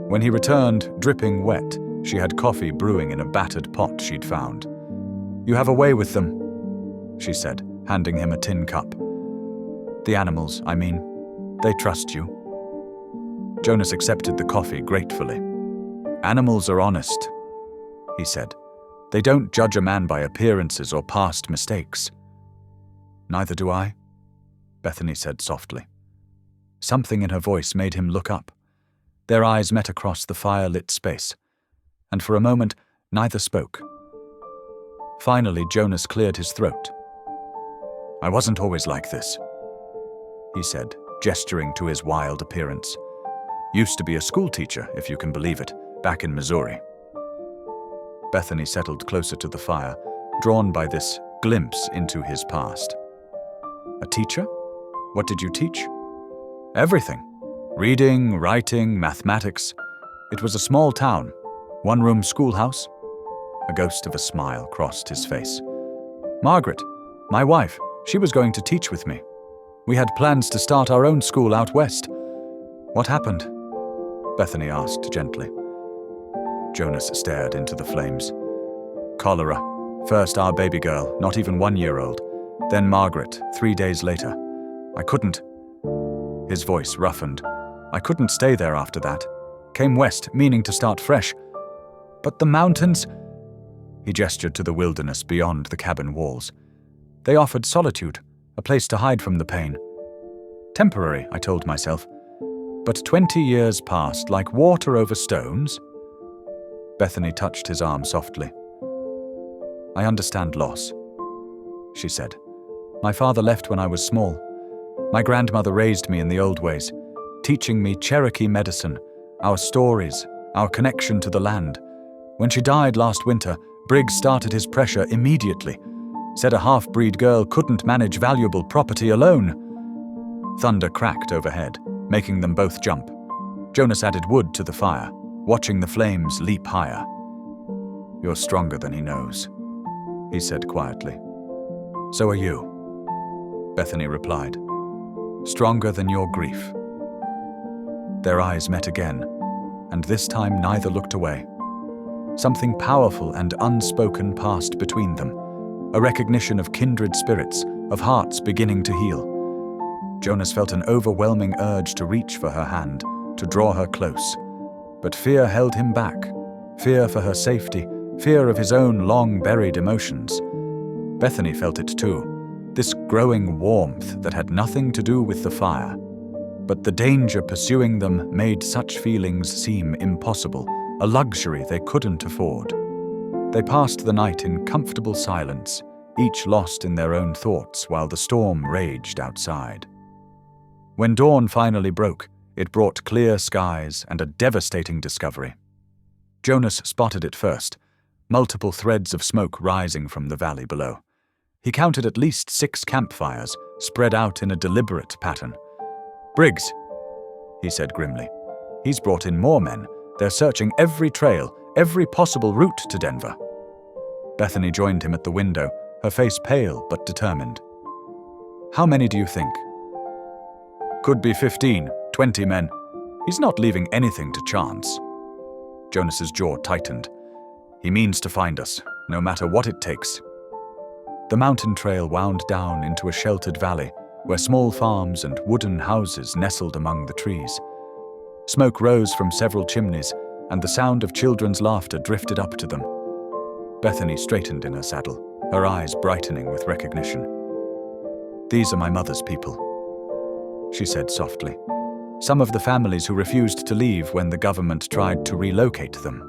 When he returned, dripping wet, she had coffee brewing in a battered pot she'd found. "You have a way with them," she said, handing him a tin cup. "The animals, I mean. They trust you." Jonas accepted the coffee gratefully. "Animals are honest," he said. "They don't judge a man by appearances or past mistakes." "Neither do I," Bethany said softly. Something in her voice made him look up. Their eyes met across the fire-lit space, and for a moment, neither spoke. Finally, Jonas cleared his throat. "I wasn't always like this," he said, gesturing to his wild appearance. "Used to be a schoolteacher, if you can believe it, back in Missouri." Bethany settled closer to the fire, drawn by this glimpse into his past. "A teacher? What did you teach?" "Everything. Reading, writing, mathematics. It was a small town. One-room schoolhouse." A ghost of a smile crossed his face. "Margaret, my wife, she was going to teach with me. We had plans to start our own school out west." "What happened?" Bethany asked gently. Jonas stared into the flames. "Cholera. First our baby girl, not even 1 year old. Then Margaret, 3 days later. I couldn't." His voice roughened. "I couldn't stay there after that. Came west, meaning to start fresh. But the mountains..." He gestured to the wilderness beyond the cabin walls. "They offered solitude, a place to hide from the pain. Temporary, I told myself. But 20 years passed like water over stones." Bethany touched his arm softly. "I understand loss," she said. "My father left when I was small. My grandmother raised me in the old ways, teaching me Cherokee medicine, our stories, our connection to the land. When she died last winter, Briggs started his pressure immediately, said a half-breed girl couldn't manage valuable property alone." Thunder cracked overhead, making them both jump. Jonas added wood to the fire, watching the flames leap higher. "You're stronger than he knows," he said quietly. "So are you," Bethany replied. "Stronger than your grief." Their eyes met again, and this time neither looked away. Something powerful and unspoken passed between them, a recognition of kindred spirits, of hearts beginning to heal. Jonas felt an overwhelming urge to reach for her hand, to draw her close. But fear held him back, fear for her safety, fear of his own long-buried emotions. Bethany felt it too, this growing warmth that had nothing to do with the fire. But the danger pursuing them made such feelings seem impossible, a luxury they couldn't afford. They passed the night in comfortable silence, each lost in their own thoughts while the storm raged outside. When dawn finally broke, it brought clear skies and a devastating discovery. Jonas spotted it first, multiple threads of smoke rising from the valley below. He counted at least 6 campfires, spread out in a deliberate pattern. "Briggs," he said grimly. "He's brought in more men. They're searching every trail, every possible route to Denver." Bethany joined him at the window, her face pale but determined. "How many do you think?" "Could be 15, 20 men. He's not leaving anything to chance." Jonas's jaw tightened. "He means to find us, no matter what it takes." The mountain trail wound down into a sheltered valley, where small farms and wooden houses nestled among the trees. Smoke rose from several chimneys, and the sound of children's laughter drifted up to them. Bethany straightened in her saddle, her eyes brightening with recognition. "These are my mother's people," she said softly. "Some of the families who refused to leave when the government tried to relocate them."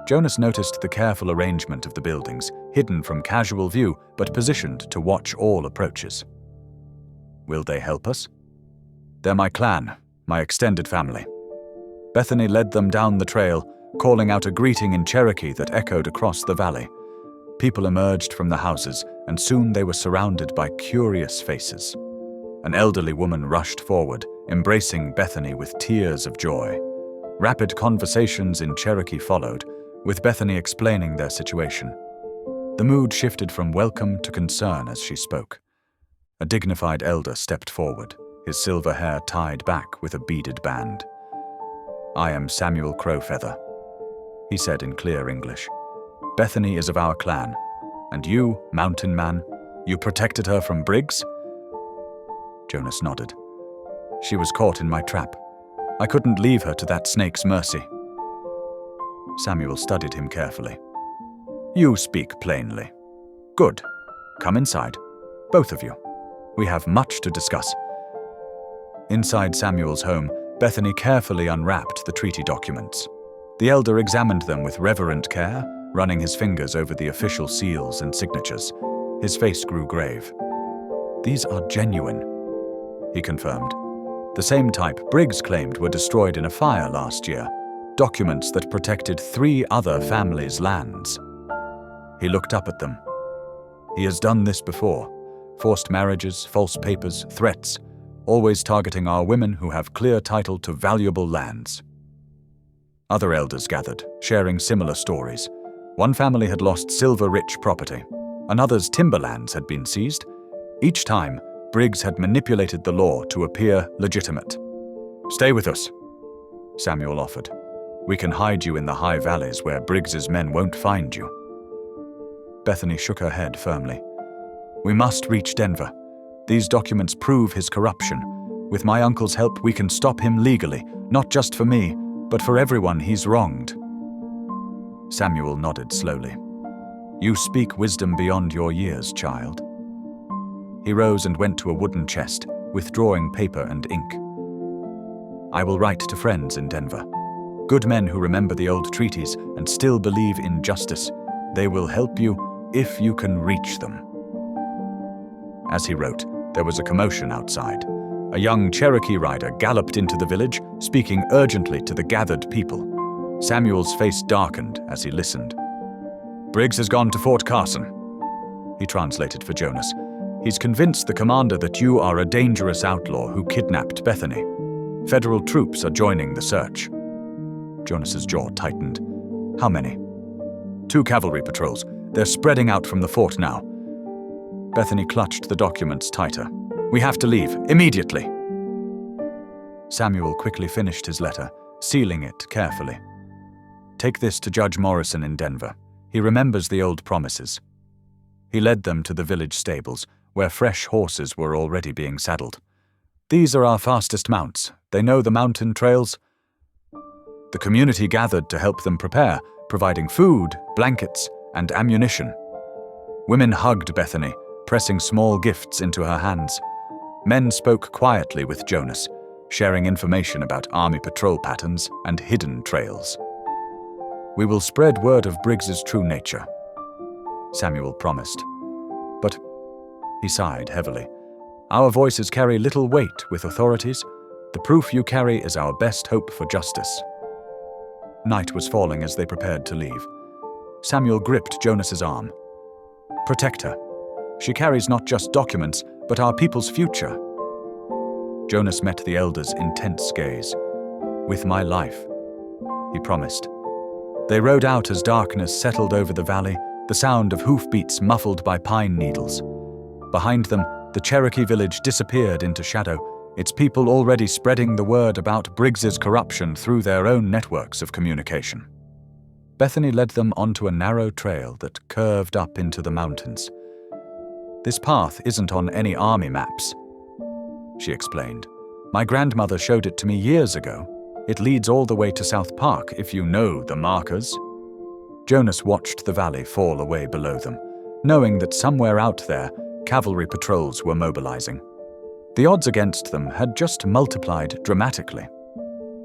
Jonas noticed the careful arrangement of the buildings, hidden from casual view but positioned to watch all approaches. Will they help us? They're my clan, my extended family. Bethany led them down the trail, calling out a greeting in Cherokee that echoed across the valley. People emerged from the houses, and soon they were surrounded by curious faces. An elderly woman rushed forward, embracing Bethany with tears of joy. Rapid conversations in Cherokee followed, with Bethany explaining their situation. The mood shifted from welcome to concern as she spoke. A dignified elder stepped forward, his silver hair tied back with a beaded band. "I am Samuel Crowfeather," he said in clear English. "Bethany is of our clan, and you, mountain man, you protected her from Briggs?" Jonas nodded. "She was caught in my trap. I couldn't leave her to that snake's mercy." Samuel studied him carefully. "You speak plainly. Good. Come inside, both of you. We have much to discuss." Inside Samuel's home, Bethany carefully unwrapped the treaty documents. The elder examined them with reverent care, running his fingers over the official seals and signatures. His face grew grave. "These are genuine," he confirmed. "The same type Briggs claimed were destroyed in a fire last year, documents that protected 3 other families' lands." He looked up at them. "He has done this before. Forced marriages, false papers, threats, always targeting our women who have clear title to valuable lands." Other elders gathered, sharing similar stories. One family had lost silver-rich property. Another's timberlands had been seized. Each time, Briggs had manipulated the law to appear legitimate. "Stay with us," Samuel offered. "We can hide you in the high valleys where Briggs's men won't find you." Bethany shook her head firmly. "We must reach Denver. These documents prove his corruption. With my uncle's help, we can stop him legally, not just for me, but for everyone he's wronged." Samuel nodded slowly. "You speak wisdom beyond your years, child." He rose and went to a wooden chest, withdrawing paper and ink. "I will write to friends in Denver. Good men who remember the old treaties and still believe in justice. They will help you if you can reach them." As he wrote, there was a commotion outside. A young Cherokee rider galloped into the village, speaking urgently to the gathered people. Samuel's face darkened as he listened. "Briggs has gone to Fort Carson," he translated for Jonas. "He's convinced the commander that you are a dangerous outlaw who kidnapped Bethany. Federal troops are joining the search." Jonas's jaw tightened. "How many?" "2 cavalry patrols. They're spreading out from the fort now." Bethany clutched the documents tighter. "We have to leave, immediately." Samuel quickly finished his letter, sealing it carefully. "Take this to Judge Morrison in Denver. He remembers the old promises." He led them to the village stables, where fresh horses were already being saddled. "These are our fastest mounts. They know the mountain trails." The community gathered to help them prepare, providing food, blankets, and ammunition. Women hugged Bethany, pressing small gifts into her hands. Men spoke quietly with Jonas, sharing information about army patrol patterns and hidden trails. "We will spread word of Briggs's true nature," Samuel promised. "But," he sighed heavily, "our voices carry little weight with authorities. The proof you carry is our best hope for justice." Night was falling as they prepared to leave. Samuel gripped Jonas's arm. "Protect her. She carries not just documents, but our people's future." Jonas met the elder's intense gaze. "With my life," he promised. They rode out as darkness settled over the valley, the sound of hoofbeats muffled by pine needles. Behind them, the Cherokee village disappeared into shadow, its people already spreading the word about Briggs's corruption through their own networks of communication. Bethany led them onto a narrow trail that curved up into the mountains. "This path isn't on any army maps," she explained. "My grandmother showed it to me years ago. It leads all the way to South Park if you know the markers." Jonas watched the valley fall away below them, knowing that somewhere out there, cavalry patrols were mobilizing. The odds against them had just multiplied dramatically.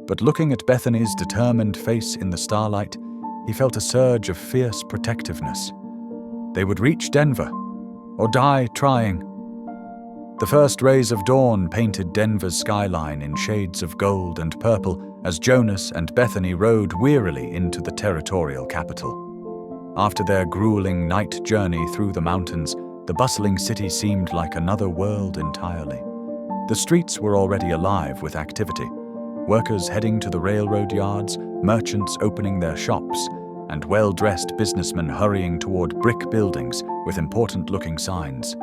But looking at Bethany's determined face in the starlight, he felt a surge of fierce protectiveness. They would reach Denver, or die trying. The first rays of dawn painted Denver's skyline in shades of gold and purple as Jonas and Bethany rode wearily into the territorial capital. After their grueling night journey through the mountains, the bustling city seemed like another world entirely. The streets were already alive with activity. Workers heading to the railroad yards, merchants opening their shops, and well-dressed businessmen hurrying toward brick buildings with important-looking signs.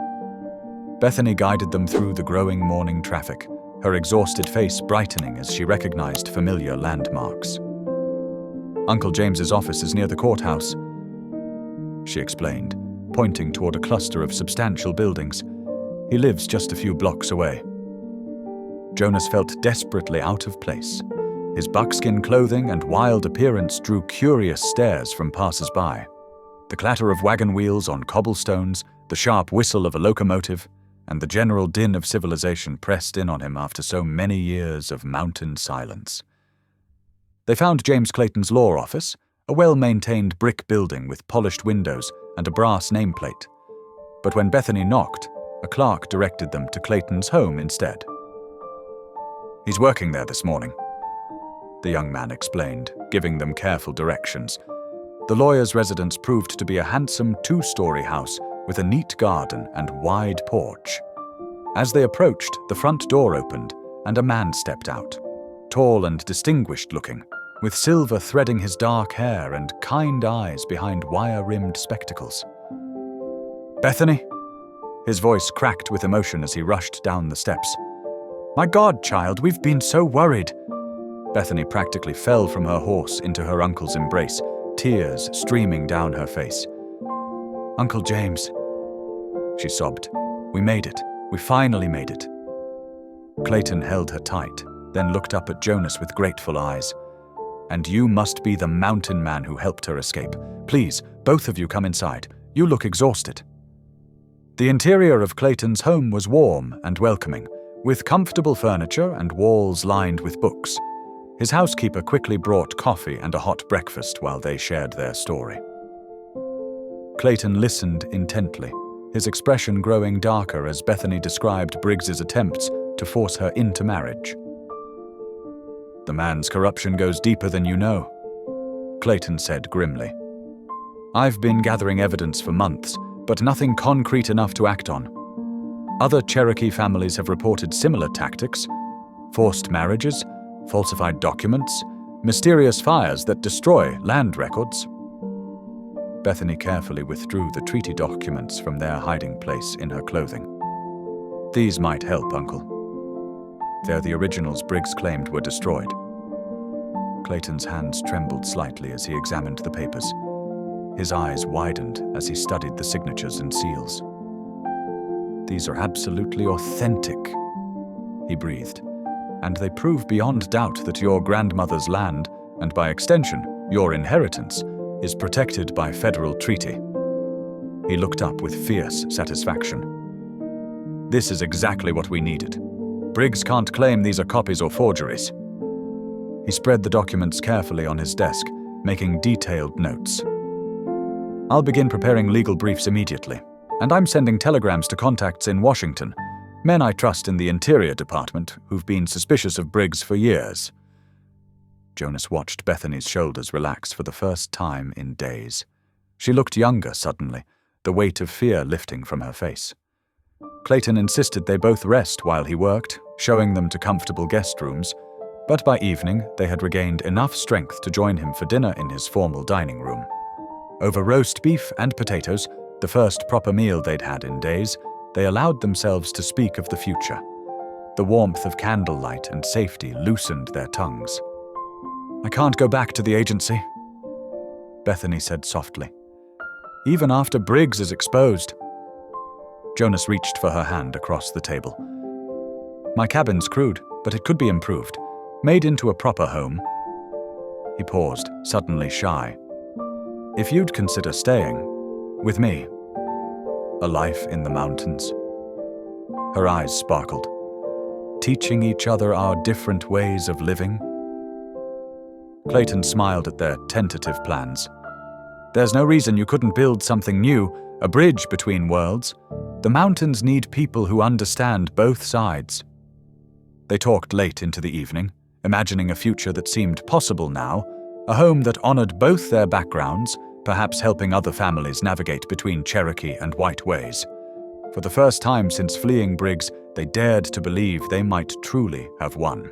Bethany guided them through the growing morning traffic, her exhausted face brightening as she recognized familiar landmarks. "Uncle James's office is near the courthouse," she explained, pointing toward a cluster of substantial buildings. "He lives just a few blocks away." Jonas felt desperately out of place. His buckskin clothing and wild appearance drew curious stares from passers-by. The clatter of wagon wheels on cobblestones, the sharp whistle of a locomotive, and the general din of civilization pressed in on him after so many years of mountain silence. They found James Clayton's law office, a well-maintained brick building with polished windows and a brass nameplate. But when Bethany knocked, a clerk directed them to Clayton's home instead. "He's working there this morning," the young man explained, giving them careful directions. The lawyer's residence proved to be a handsome two-story house with a neat garden and wide porch. As they approached, the front door opened and a man stepped out, tall and distinguished-looking, with silver threading his dark hair and kind eyes behind wire-rimmed spectacles. "Bethany?" His voice cracked with emotion as he rushed down the steps. "My God, child, we've been so worried." Bethany practically fell from her horse into her uncle's embrace, tears streaming down her face. "Uncle James," she sobbed. "We made it. We finally made it." Clayton held her tight, then looked up at Jonas with grateful eyes. "And you must be the mountain man who helped her escape. Please, both of you come inside. You look exhausted." The interior of Clayton's home was warm and welcoming, with comfortable furniture and walls lined with books. His housekeeper quickly brought coffee and a hot breakfast while they shared their story. Clayton listened intently, his expression growing darker as Bethany described Briggs's attempts to force her into marriage. "The man's corruption goes deeper than you know," Clayton said grimly. "I've been gathering evidence for months, but nothing concrete enough to act on. Other Cherokee families have reported similar tactics: forced marriages, falsified documents, mysterious fires that destroy land records." Bethany carefully withdrew the treaty documents from their hiding place in her clothing. "These might help, Uncle. They're the originals Briggs claimed were destroyed." Clayton's hands trembled slightly as he examined the papers. His eyes widened as he studied the signatures and seals. "These are absolutely authentic," he breathed, "and they prove beyond doubt that your grandmother's land, and by extension, your inheritance, is protected by federal treaty." He looked up with fierce satisfaction. "This is exactly what we needed. Briggs can't claim these are copies or forgeries." He spread the documents carefully on his desk, making detailed notes. "I'll begin preparing legal briefs immediately, and I'm sending telegrams to contacts in Washington, men I trust in the Interior Department who've been suspicious of Briggs for years." Jonas watched Bethany's shoulders relax for the first time in days. She looked younger suddenly, the weight of fear lifting from her face. Clayton insisted they both rest while he worked, showing them to comfortable guest rooms, but by evening they had regained enough strength to join him for dinner in his formal dining room. Over roast beef and potatoes, the first proper meal they'd had in days, they allowed themselves to speak of the future. The warmth of candlelight and safety loosened their tongues. "I can't go back to the agency," Bethany said softly. "Even after Briggs is exposed." Jonas reached for her hand across the table. "My cabin's crude, but it could be improved, made into a proper home." He paused, suddenly shy. "If you'd consider staying with me, a life in the mountains." Her eyes sparkled. "Teaching each other our different ways of living?" Clayton smiled at their tentative plans. There's no reason you couldn't build something new, a bridge between worlds. The mountains need people who understand both sides. They talked late into the evening, imagining a future that seemed possible now, a home that honored both their backgrounds, perhaps helping other families navigate between Cherokee and white ways. For the first time since fleeing Briggs, they dared to believe they might truly have won.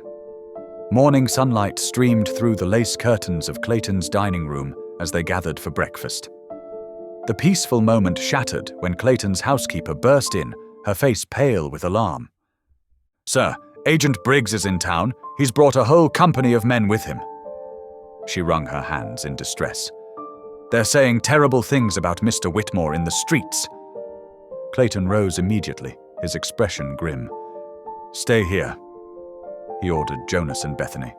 Morning sunlight streamed through the lace curtains of Clayton's dining room as they gathered for breakfast. The peaceful moment shattered when Clayton's housekeeper burst in, her face pale with alarm. "Sir, Agent Briggs is in town. He's brought a whole company of men with him." She wrung her hands in distress. "They're saying terrible things about Mr. Whitmore in the streets." Clayton rose immediately, his expression grim. "Stay here," he ordered Jonas and Bethany.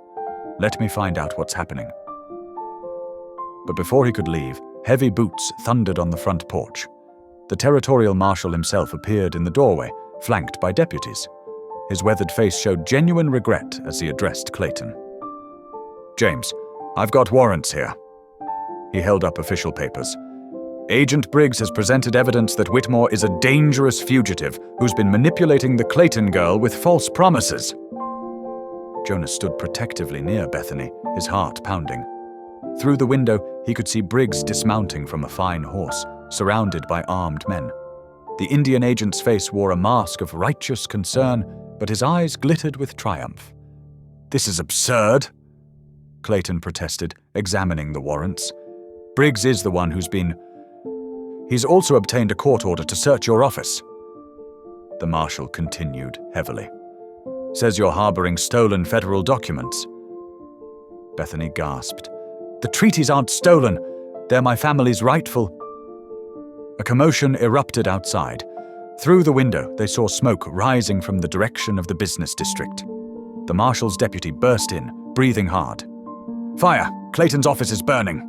"Let me find out what's happening." But before he could leave, heavy boots thundered on the front porch. The territorial marshal himself appeared in the doorway, flanked by deputies. His weathered face showed genuine regret as he addressed Clayton. "James, I've got warrants here." He held up official papers. "Agent Briggs has presented evidence that Whitmore is a dangerous fugitive who's been manipulating the Clayton girl with false promises." Jonas stood protectively near Bethany, his heart pounding. Through the window, he could see Briggs dismounting from a fine horse, surrounded by armed men. The Indian agent's face wore a mask of righteous concern, but his eyes glittered with triumph. "This is absurd," Clayton protested, examining the warrants. "Briggs is the one He's also obtained a court order to search your office." The marshal continued heavily. "Says you're harboring stolen federal documents." Bethany gasped. "The treaties aren't stolen. They're my family's rightful—" A commotion erupted outside. Through the window, they saw smoke rising from the direction of the business district. The marshal's deputy burst in, breathing hard. "Fire! Clayton's office is burning!"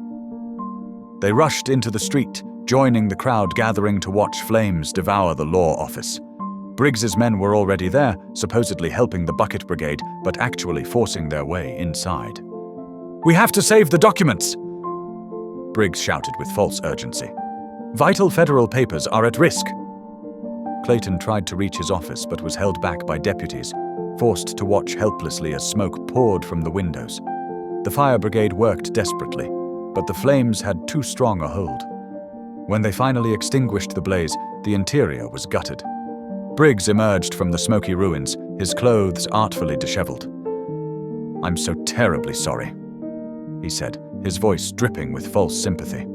They rushed into the street, joining the crowd gathering to watch flames devour the law office. Briggs's men were already there, supposedly helping the bucket brigade, but actually forcing their way inside. "We have to save the documents!" Briggs shouted with false urgency. "Vital federal papers are at risk." Clayton tried to reach his office but was held back by deputies, forced to watch helplessly as smoke poured from the windows. The fire brigade worked desperately, but the flames had too strong a hold. When they finally extinguished the blaze, the interior was gutted. Briggs emerged from the smoky ruins, his clothes artfully disheveled. "I'm so terribly sorry," he said, his voice dripping with false sympathy.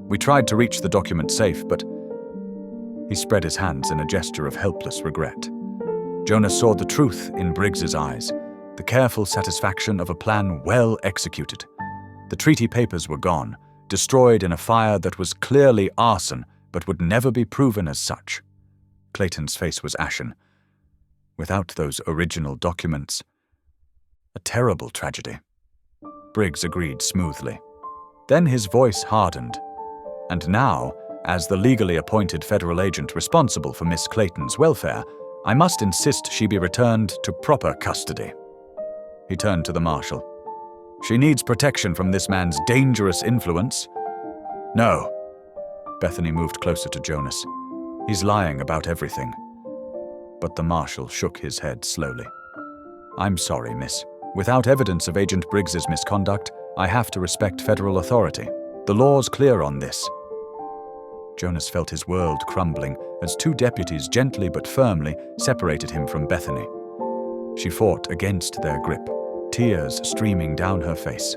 "We tried to reach the document safe, but—" He spread his hands in a gesture of helpless regret. Jonas saw the truth in Briggs's eyes, the careful satisfaction of a plan well executed. The treaty papers were gone, destroyed in a fire that was clearly arson but would never be proven as such. Clayton's face was ashen. Without those original documents, a terrible tragedy. Briggs agreed smoothly. Then his voice hardened. "And now, as the legally appointed federal agent responsible for Miss Clayton's welfare, I must insist she be returned to proper custody." He turned to the marshal. "She needs protection from this man's dangerous influence." "No." Bethany moved closer to Jonas. "He's lying about everything." But the marshal shook his head slowly. "I'm sorry, miss. Without evidence of Agent Briggs's misconduct, I have to respect federal authority. The law's clear on this." Jonas felt his world crumbling as two deputies gently but firmly separated him from Bethany. She fought against their grip, tears streaming down her face.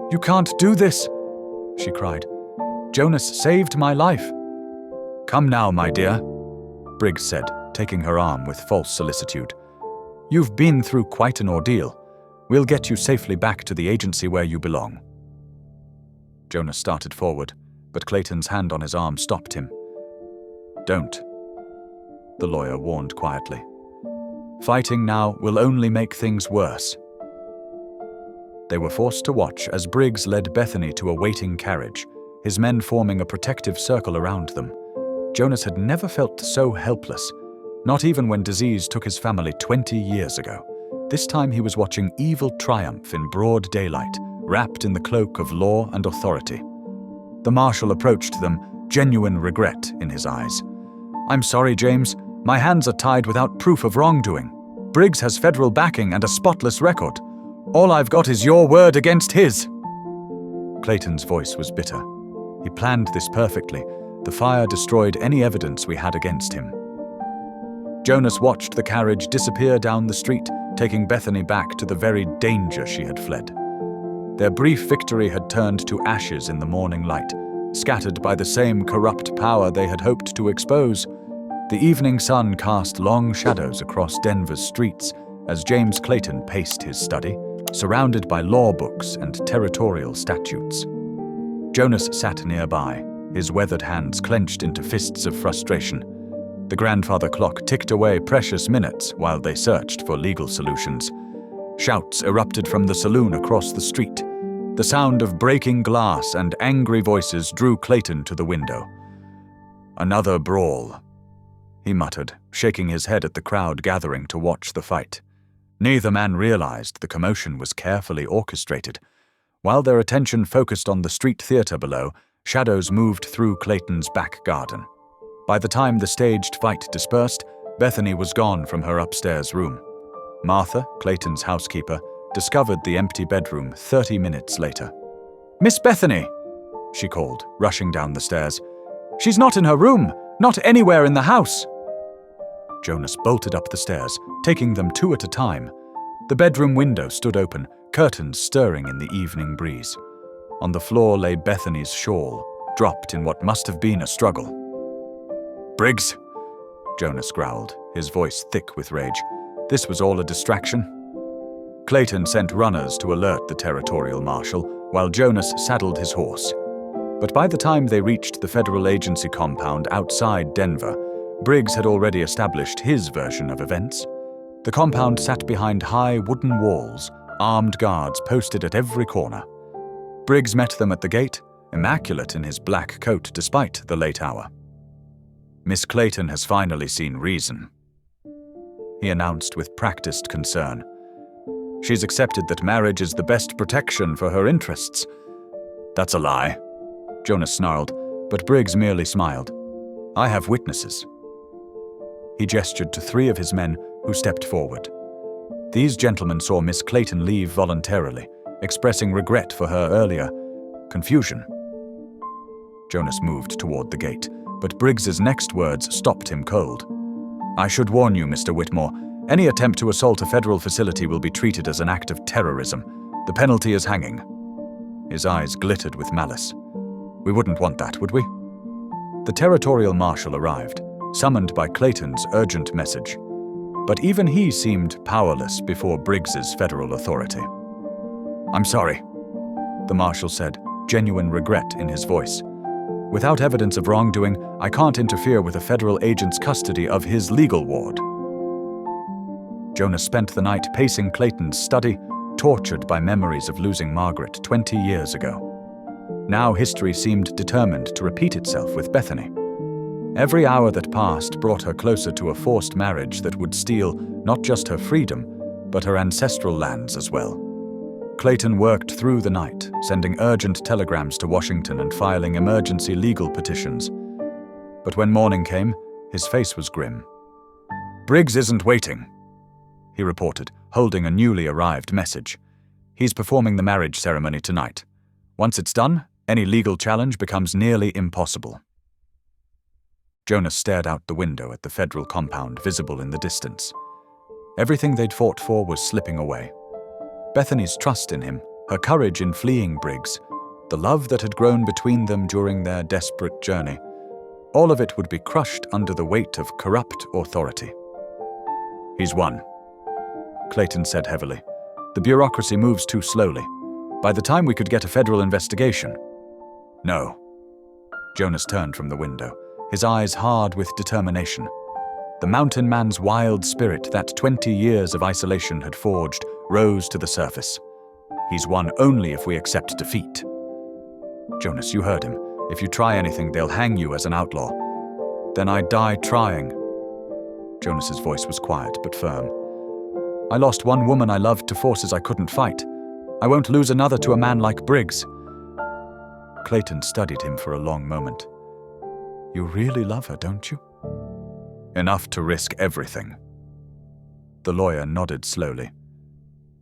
"You can't do this!" she cried. "Jonas saved my life." "Come now, my dear," Briggs said, taking her arm with false solicitude. "You've been through quite an ordeal. We'll get you safely back to the agency where you belong." Jonas started forward, but Clayton's hand on his arm stopped him. "Don't," the lawyer warned quietly. "Fighting now will only make things worse." They were forced to watch as Briggs led Bethany to a waiting carriage, his men forming a protective circle around them. Jonas had never felt so helpless, not even when disease took his family 20 years ago. This time he was watching evil triumph in broad daylight, wrapped in the cloak of law and authority. The marshal approached them, genuine regret in his eyes. "I'm sorry, James. My hands are tied without proof of wrongdoing. Briggs has federal backing and a spotless record. All I've got is your word against his." Clayton's voice was bitter. He planned this perfectly. The fire destroyed any evidence we had against him. Jonas watched the carriage disappear down the street, taking Bethany back to the very danger she had fled. Their brief victory had turned to ashes in the morning light, scattered by the same corrupt power they had hoped to expose. The evening sun cast long shadows across Denver's streets as James Clayton paced his study, surrounded by law books and territorial statutes. Jonas sat nearby, his weathered hands clenched into fists of frustration. The grandfather clock ticked away precious minutes while they searched for legal solutions. Shouts erupted from the saloon across the street. The sound of breaking glass and angry voices drew Clayton to the window. "Another brawl," he muttered, shaking his head at the crowd gathering to watch the fight. Neither man realized the commotion was carefully orchestrated. While their attention focused on the street theater below, shadows moved through Clayton's back garden. By the time the staged fight dispersed, Bethany was gone from her upstairs room. Martha, Clayton's housekeeper, discovered the empty bedroom 30 minutes later. "Miss Bethany!" she called, rushing down the stairs. "She's not in her room, not anywhere in the house." Jonas bolted up the stairs, taking them two at a time. The bedroom window stood open, curtains stirring in the evening breeze. On the floor lay Bethany's shawl, dropped in what must have been a struggle. "Briggs," Jonas growled, his voice thick with rage. This was all a distraction. Clayton sent runners to alert the territorial marshal, while Jonas saddled his horse. But by the time they reached the federal agency compound outside Denver, Briggs had already established his version of events. The compound sat behind high wooden walls, armed guards posted at every corner. Briggs met them at the gate, immaculate in his black coat despite the late hour. "Miss Clayton has finally seen reason," he announced with practiced concern. "She's accepted that marriage is the best protection for her interests." "That's a lie," Jonas snarled, but Briggs merely smiled. "I have witnesses." He gestured to 3 of his men, who stepped forward. These gentlemen saw Miss Clayton leave voluntarily, expressing regret for her earlier confusion. Jonas moved toward the gate, but Briggs's next words stopped him cold. "I should warn you, Mr. Whitmore, any attempt to assault a federal facility will be treated as an act of terrorism. The penalty is hanging." His eyes glittered with malice. "We wouldn't want that, would we?" The territorial marshal arrived, summoned by Clayton's urgent message. But even he seemed powerless before Briggs's federal authority. "I'm sorry," the marshal said, genuine regret in his voice. "Without evidence of wrongdoing, I can't interfere with a federal agent's custody of his legal ward." Jonas spent the night pacing Clayton's study, tortured by memories of losing Margaret 20 years ago. Now history seemed determined to repeat itself with Bethany. Every hour that passed brought her closer to a forced marriage that would steal not just her freedom, but her ancestral lands as well. Clayton worked through the night, sending urgent telegrams to Washington and filing emergency legal petitions. But when morning came, his face was grim. "Briggs isn't waiting," he reported, holding a newly arrived message. "He's performing the marriage ceremony tonight. Once it's done, any legal challenge becomes nearly impossible." Jonas stared out the window at the federal compound visible in the distance. Everything they'd fought for was slipping away. Bethany's trust in him, her courage in fleeing Briggs, the love that had grown between them during their desperate journey, all of it would be crushed under the weight of corrupt authority. "He's won," Clayton said heavily. "The bureaucracy moves too slowly. By the time we could get a federal investigation—" "No." Jonas turned from the window, his eyes hard with determination. The mountain man's wild spirit that 20 years of isolation had forged rose to the surface. "He's won only if we accept defeat." "Jonas, you heard him. If you try anything, they'll hang you as an outlaw." "Then I die trying." Jonas's voice was quiet but firm. I lost one woman I loved to forces I couldn't fight. I won't lose another to a man like Briggs." Clayton studied him for a long moment. "You really love her, don't you?" "Enough to risk everything." The lawyer nodded slowly.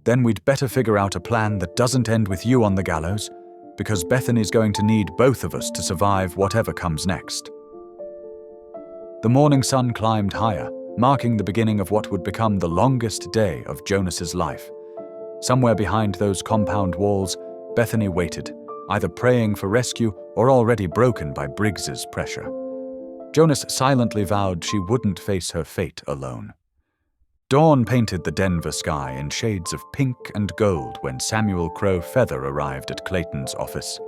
"Then we'd better figure out a plan that doesn't end with you on the gallows, because Bethany's going to need both of us to survive whatever comes next." The morning sun climbed higher, marking the beginning of what would become the longest day of Jonas's life. Somewhere behind those compound walls, Bethany waited, either praying for rescue or already broken by Briggs's pressure. Jonas silently vowed she wouldn't face her fate alone. Dawn painted the Denver sky in shades of pink and gold when Samuel Crow Feather arrived at Clayton's office.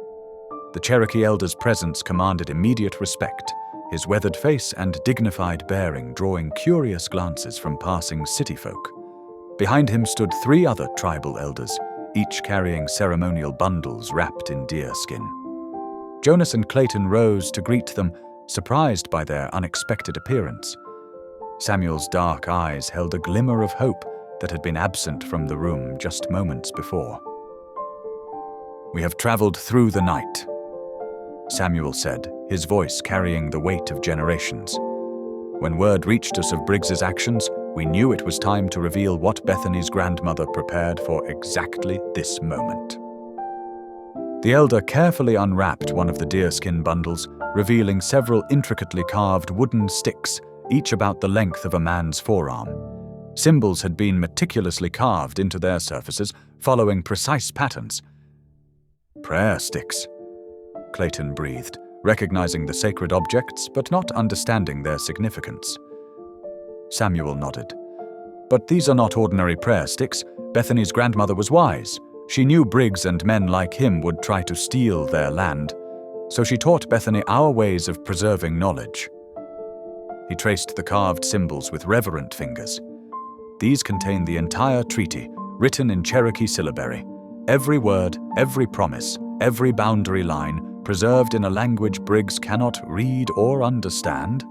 The Cherokee elder's presence commanded immediate respect, his weathered face and dignified bearing drawing curious glances from passing city folk. Behind him stood 3 other tribal elders, each carrying ceremonial bundles wrapped in deer skin. Jonas and Clayton rose to greet them, surprised by their unexpected appearance. Samuel's dark eyes held a glimmer of hope that had been absent from the room just moments before. "We have traveled through the night," Samuel said, his voice carrying the weight of generations. "When word reached us of Briggs's actions, we knew it was time to reveal what Bethany's grandmother prepared for exactly this moment." The elder carefully unwrapped one of the deerskin bundles, revealing several intricately carved wooden sticks, each about the length of a man's forearm. Symbols had been meticulously carved into their surfaces, following precise patterns. "Prayer sticks," Clayton breathed, recognizing the sacred objects but not understanding their significance. Samuel nodded. "But these are not ordinary prayer sticks. Bethany's grandmother was wise. She knew Briggs and men like him would try to steal their land, so she taught Bethany our ways of preserving knowledge." He traced the carved symbols with reverent fingers. These contain the entire treaty, written in Cherokee syllabary. Every word, every promise, every boundary line, preserved in a language Briggs cannot read or understand.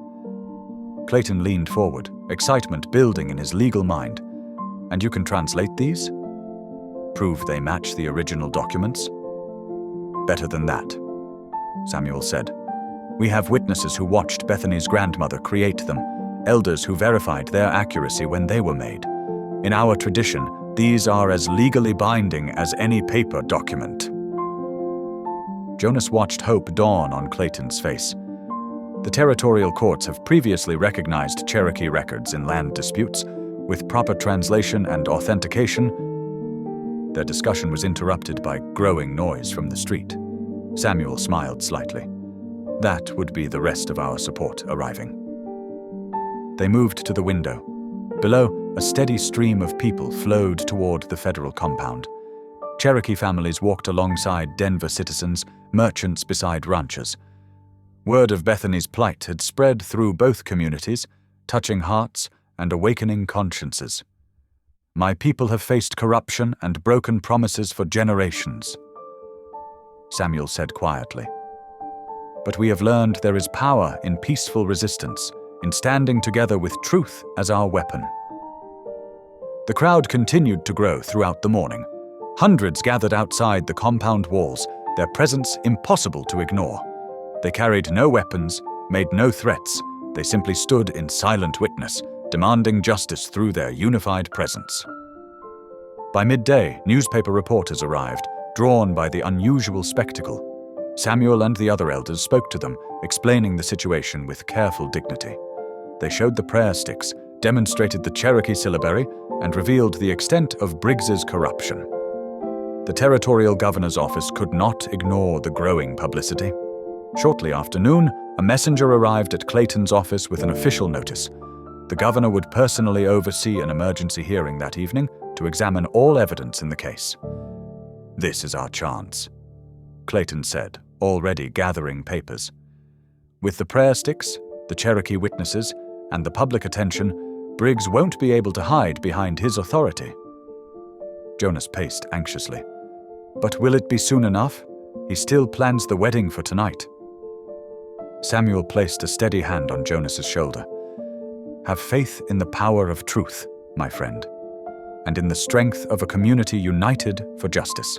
Clayton leaned forward, excitement building in his legal mind. "And you can translate these? Prove they match the original documents?" "Better than that," Samuel said. "We have witnesses who watched Bethany's grandmother create them, elders who verified their accuracy when they were made. In our tradition, these are as legally binding as any paper document." Jonas watched hope dawn on Clayton's face. The territorial courts have previously recognized Cherokee records in land disputes, with proper translation and authentication. Their discussion was interrupted by growing noise from the street. Samuel smiled slightly. That would be the rest of our support arriving. They moved to the window. Below, a steady stream of people flowed toward the federal compound. Cherokee families walked alongside Denver citizens, merchants beside ranchers. Word of Bethany's plight had spread through both communities, touching hearts and awakening consciences. "My people have faced corruption and broken promises for generations," Samuel said quietly. "But we have learned there is power in peaceful resistance, in standing together with truth as our weapon." The crowd continued to grow throughout the morning. Hundreds gathered outside the compound walls, their presence impossible to ignore. They carried no weapons, made no threats. They simply stood in silent witness, demanding justice through their unified presence. By midday, newspaper reporters arrived, drawn by the unusual spectacle. Samuel and the other elders spoke to them, explaining the situation with careful dignity. They showed the prayer sticks, demonstrated the Cherokee syllabary, and revealed the extent of Briggs's corruption. The territorial governor's office could not ignore the growing publicity. Shortly after noon, a messenger arrived at Clayton's office with an official notice. The governor would personally oversee an emergency hearing that evening to examine all evidence in the case. "This is our chance," Clayton said, already gathering papers. With the prayer sticks, the Cherokee witnesses, and the public attention, Briggs won't be able to hide behind his authority. Jonas paced anxiously. "But will it be soon enough? He still plans the wedding for tonight." Samuel placed a steady hand on Jonas's shoulder. "Have faith in the power of truth, my friend. and in the strength of a community united for justice.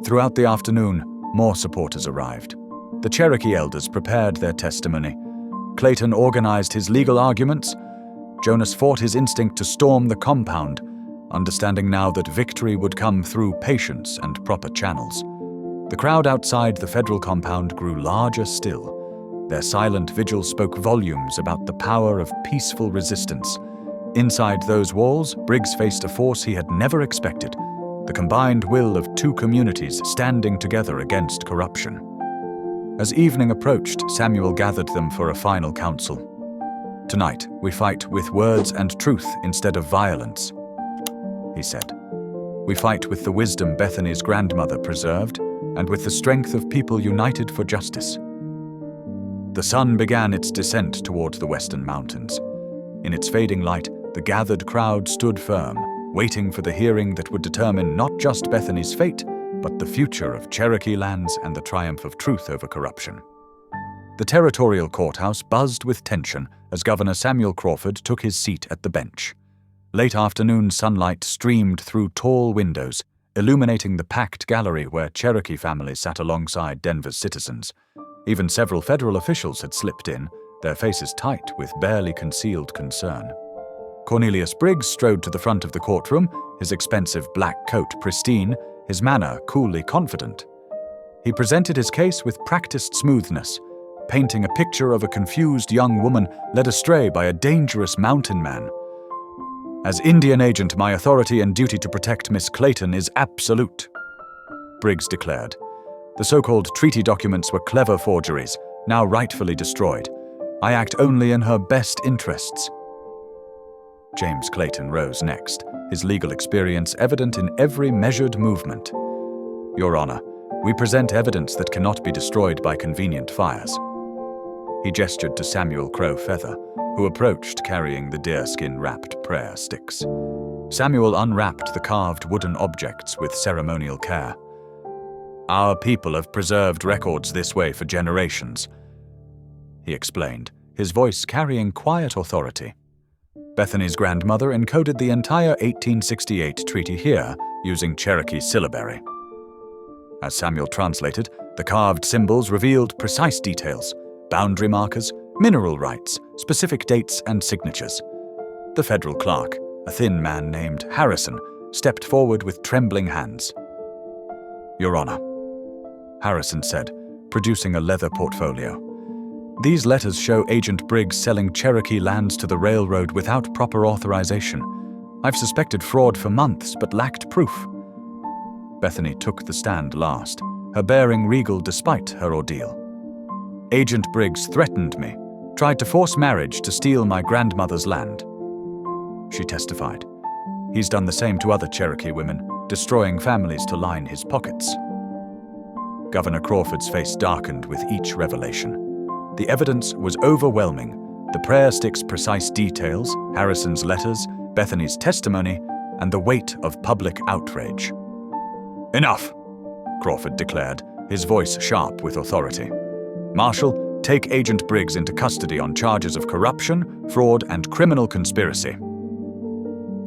Throughout the afternoon, more supporters arrived. The Cherokee elders prepared their testimony. Clayton organized his legal arguments. Jonas fought his instinct to storm the compound, understanding now that victory would come through patience and proper channels. The crowd outside the federal compound grew larger still. Their silent vigil spoke volumes about the power of peaceful resistance. Inside those walls, Briggs faced a force he had never expected, the combined will of two communities standing together against corruption. As evening approached, Samuel gathered them for a final council. "Tonight, we fight with words and truth instead of violence," he said. "We fight with the wisdom Bethany's grandmother preserved, and with the strength of people united for justice." The sun began its descent toward the western mountains. In its fading light, the gathered crowd stood firm, waiting for the hearing that would determine not just Bethany's fate, but the future of Cherokee lands and the triumph of truth over corruption. The territorial courthouse buzzed with tension as Governor Samuel Crawford took his seat at the bench. Late afternoon sunlight streamed through tall windows, illuminating the packed gallery where Cherokee families sat alongside Denver's citizens. Even several federal officials had slipped in, their faces tight with barely concealed concern. Cornelius Briggs strode to the front of the courtroom, his expensive black coat pristine, his manner coolly confident. He presented his case with practiced smoothness, painting a picture of a confused young woman led astray by a dangerous mountain man. "As Indian agent, my authority and duty to protect Miss Clayton is absolute," Briggs declared. "The so-called treaty documents were clever forgeries, now rightfully destroyed. I act only in her best interests." James Clayton rose next, his legal experience evident in every measured movement. "Your Honor, we present evidence that cannot be destroyed by convenient fires." He gestured to Samuel Crow Feather, who approached carrying the deerskin-wrapped prayer sticks. Samuel unwrapped the carved wooden objects with ceremonial care. "Our people have preserved records this way for generations," he explained, his voice carrying quiet authority. "Bethany's grandmother encoded the entire 1868 treaty here using Cherokee syllabary." As Samuel translated, the carved symbols revealed precise details, boundary markers, mineral rights, specific dates and signatures. The federal clerk, a thin man named Harrison, stepped forward with trembling hands. "Your Honor," Harrison said, producing a leather portfolio. "These letters show Agent Briggs selling Cherokee lands to the railroad without proper authorization. I've suspected fraud for months, but lacked proof." Bethany took the stand last, her bearing regal despite her ordeal. "Agent Briggs threatened me, tried to force marriage to steal my grandmother's land," she testified. "He's done the same to other Cherokee women, destroying families to line his pockets." Governor Crawford's face darkened with each revelation. The evidence was overwhelming. The prayer stick's precise details, Harrison's letters, Bethany's testimony, and the weight of public outrage. "Enough," Crawford declared, his voice sharp with authority. "Marshal, take Agent Briggs into custody on charges of corruption, fraud, and criminal conspiracy."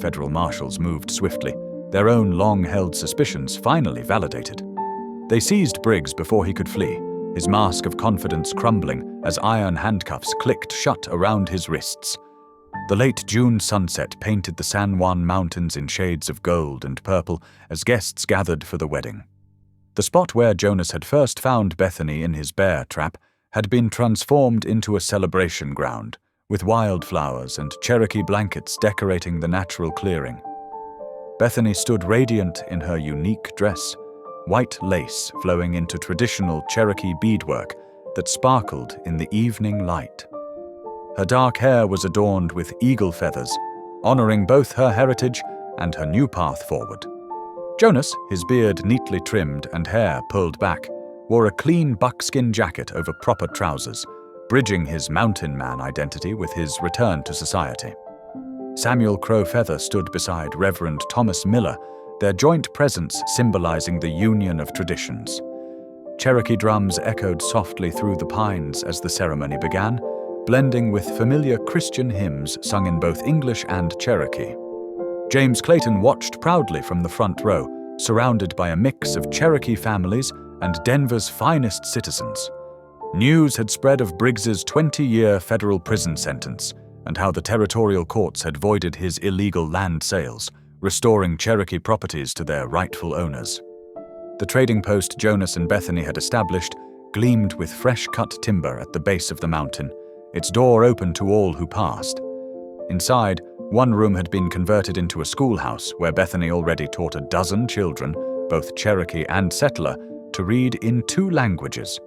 Federal marshals moved swiftly, their own long-held suspicions finally validated. They seized Briggs before he could flee, his mask of confidence crumbling as iron handcuffs clicked shut around his wrists. The late June sunset painted the San Juan Mountains in shades of gold and purple as guests gathered for the wedding. The spot where Jonas had first found Bethany in his bear trap had been transformed into a celebration ground, with wildflowers and Cherokee blankets decorating the natural clearing. Bethany stood radiant in her unique dress, white lace flowing into traditional Cherokee beadwork that sparkled in the evening light. Her dark hair was adorned with eagle feathers, honoring both her heritage and her new path forward. Jonas, his beard neatly trimmed and hair pulled back, wore a clean buckskin jacket over proper trousers, bridging his mountain man identity with his return to society. Samuel Crow Feather stood beside Reverend Thomas Miller, their joint presence symbolizing the union of traditions. Cherokee drums echoed softly through the pines as the ceremony began, blending with familiar Christian hymns sung in both English and Cherokee. James Clayton watched proudly from the front row, surrounded by a mix of Cherokee families and Denver's finest citizens. News had spread of Briggs's 20-year federal prison sentence and how the territorial courts had voided his illegal land sales, restoring Cherokee properties to their rightful owners. The trading post Jonas and Bethany had established gleamed with fresh-cut timber at the base of the mountain, its door open to all who passed. Inside, one room had been converted into a schoolhouse where Bethany already taught a dozen children, both Cherokee and settler, to read in 2 languages.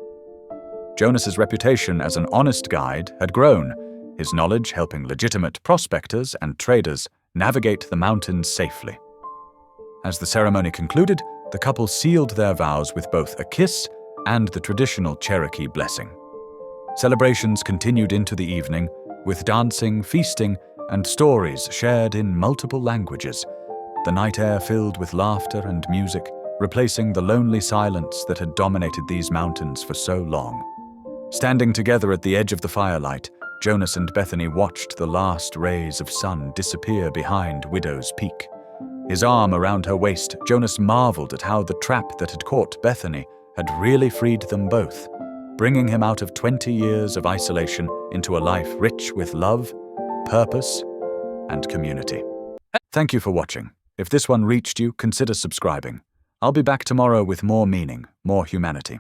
Jonas's reputation as an honest guide had grown, his knowledge helping legitimate prospectors and traders navigate the mountains safely. As the ceremony concluded, the couple sealed their vows with both a kiss and the traditional Cherokee blessing. Celebrations continued into the evening, with dancing, feasting, and stories shared in multiple languages, the night air filled with laughter and music, replacing the lonely silence that had dominated these mountains for so long. Standing together at the edge of the firelight, Jonas and Bethany watched the last rays of sun disappear behind Widow's Peak. His arm around her waist, Jonas marveled at how the trap that had caught Bethany had really freed them both, bringing him out of 20 years of isolation into a life rich with love, purpose, and community. Thank you for watching. If this one reached you, consider subscribing. I'll be back tomorrow with more meaning, more humanity.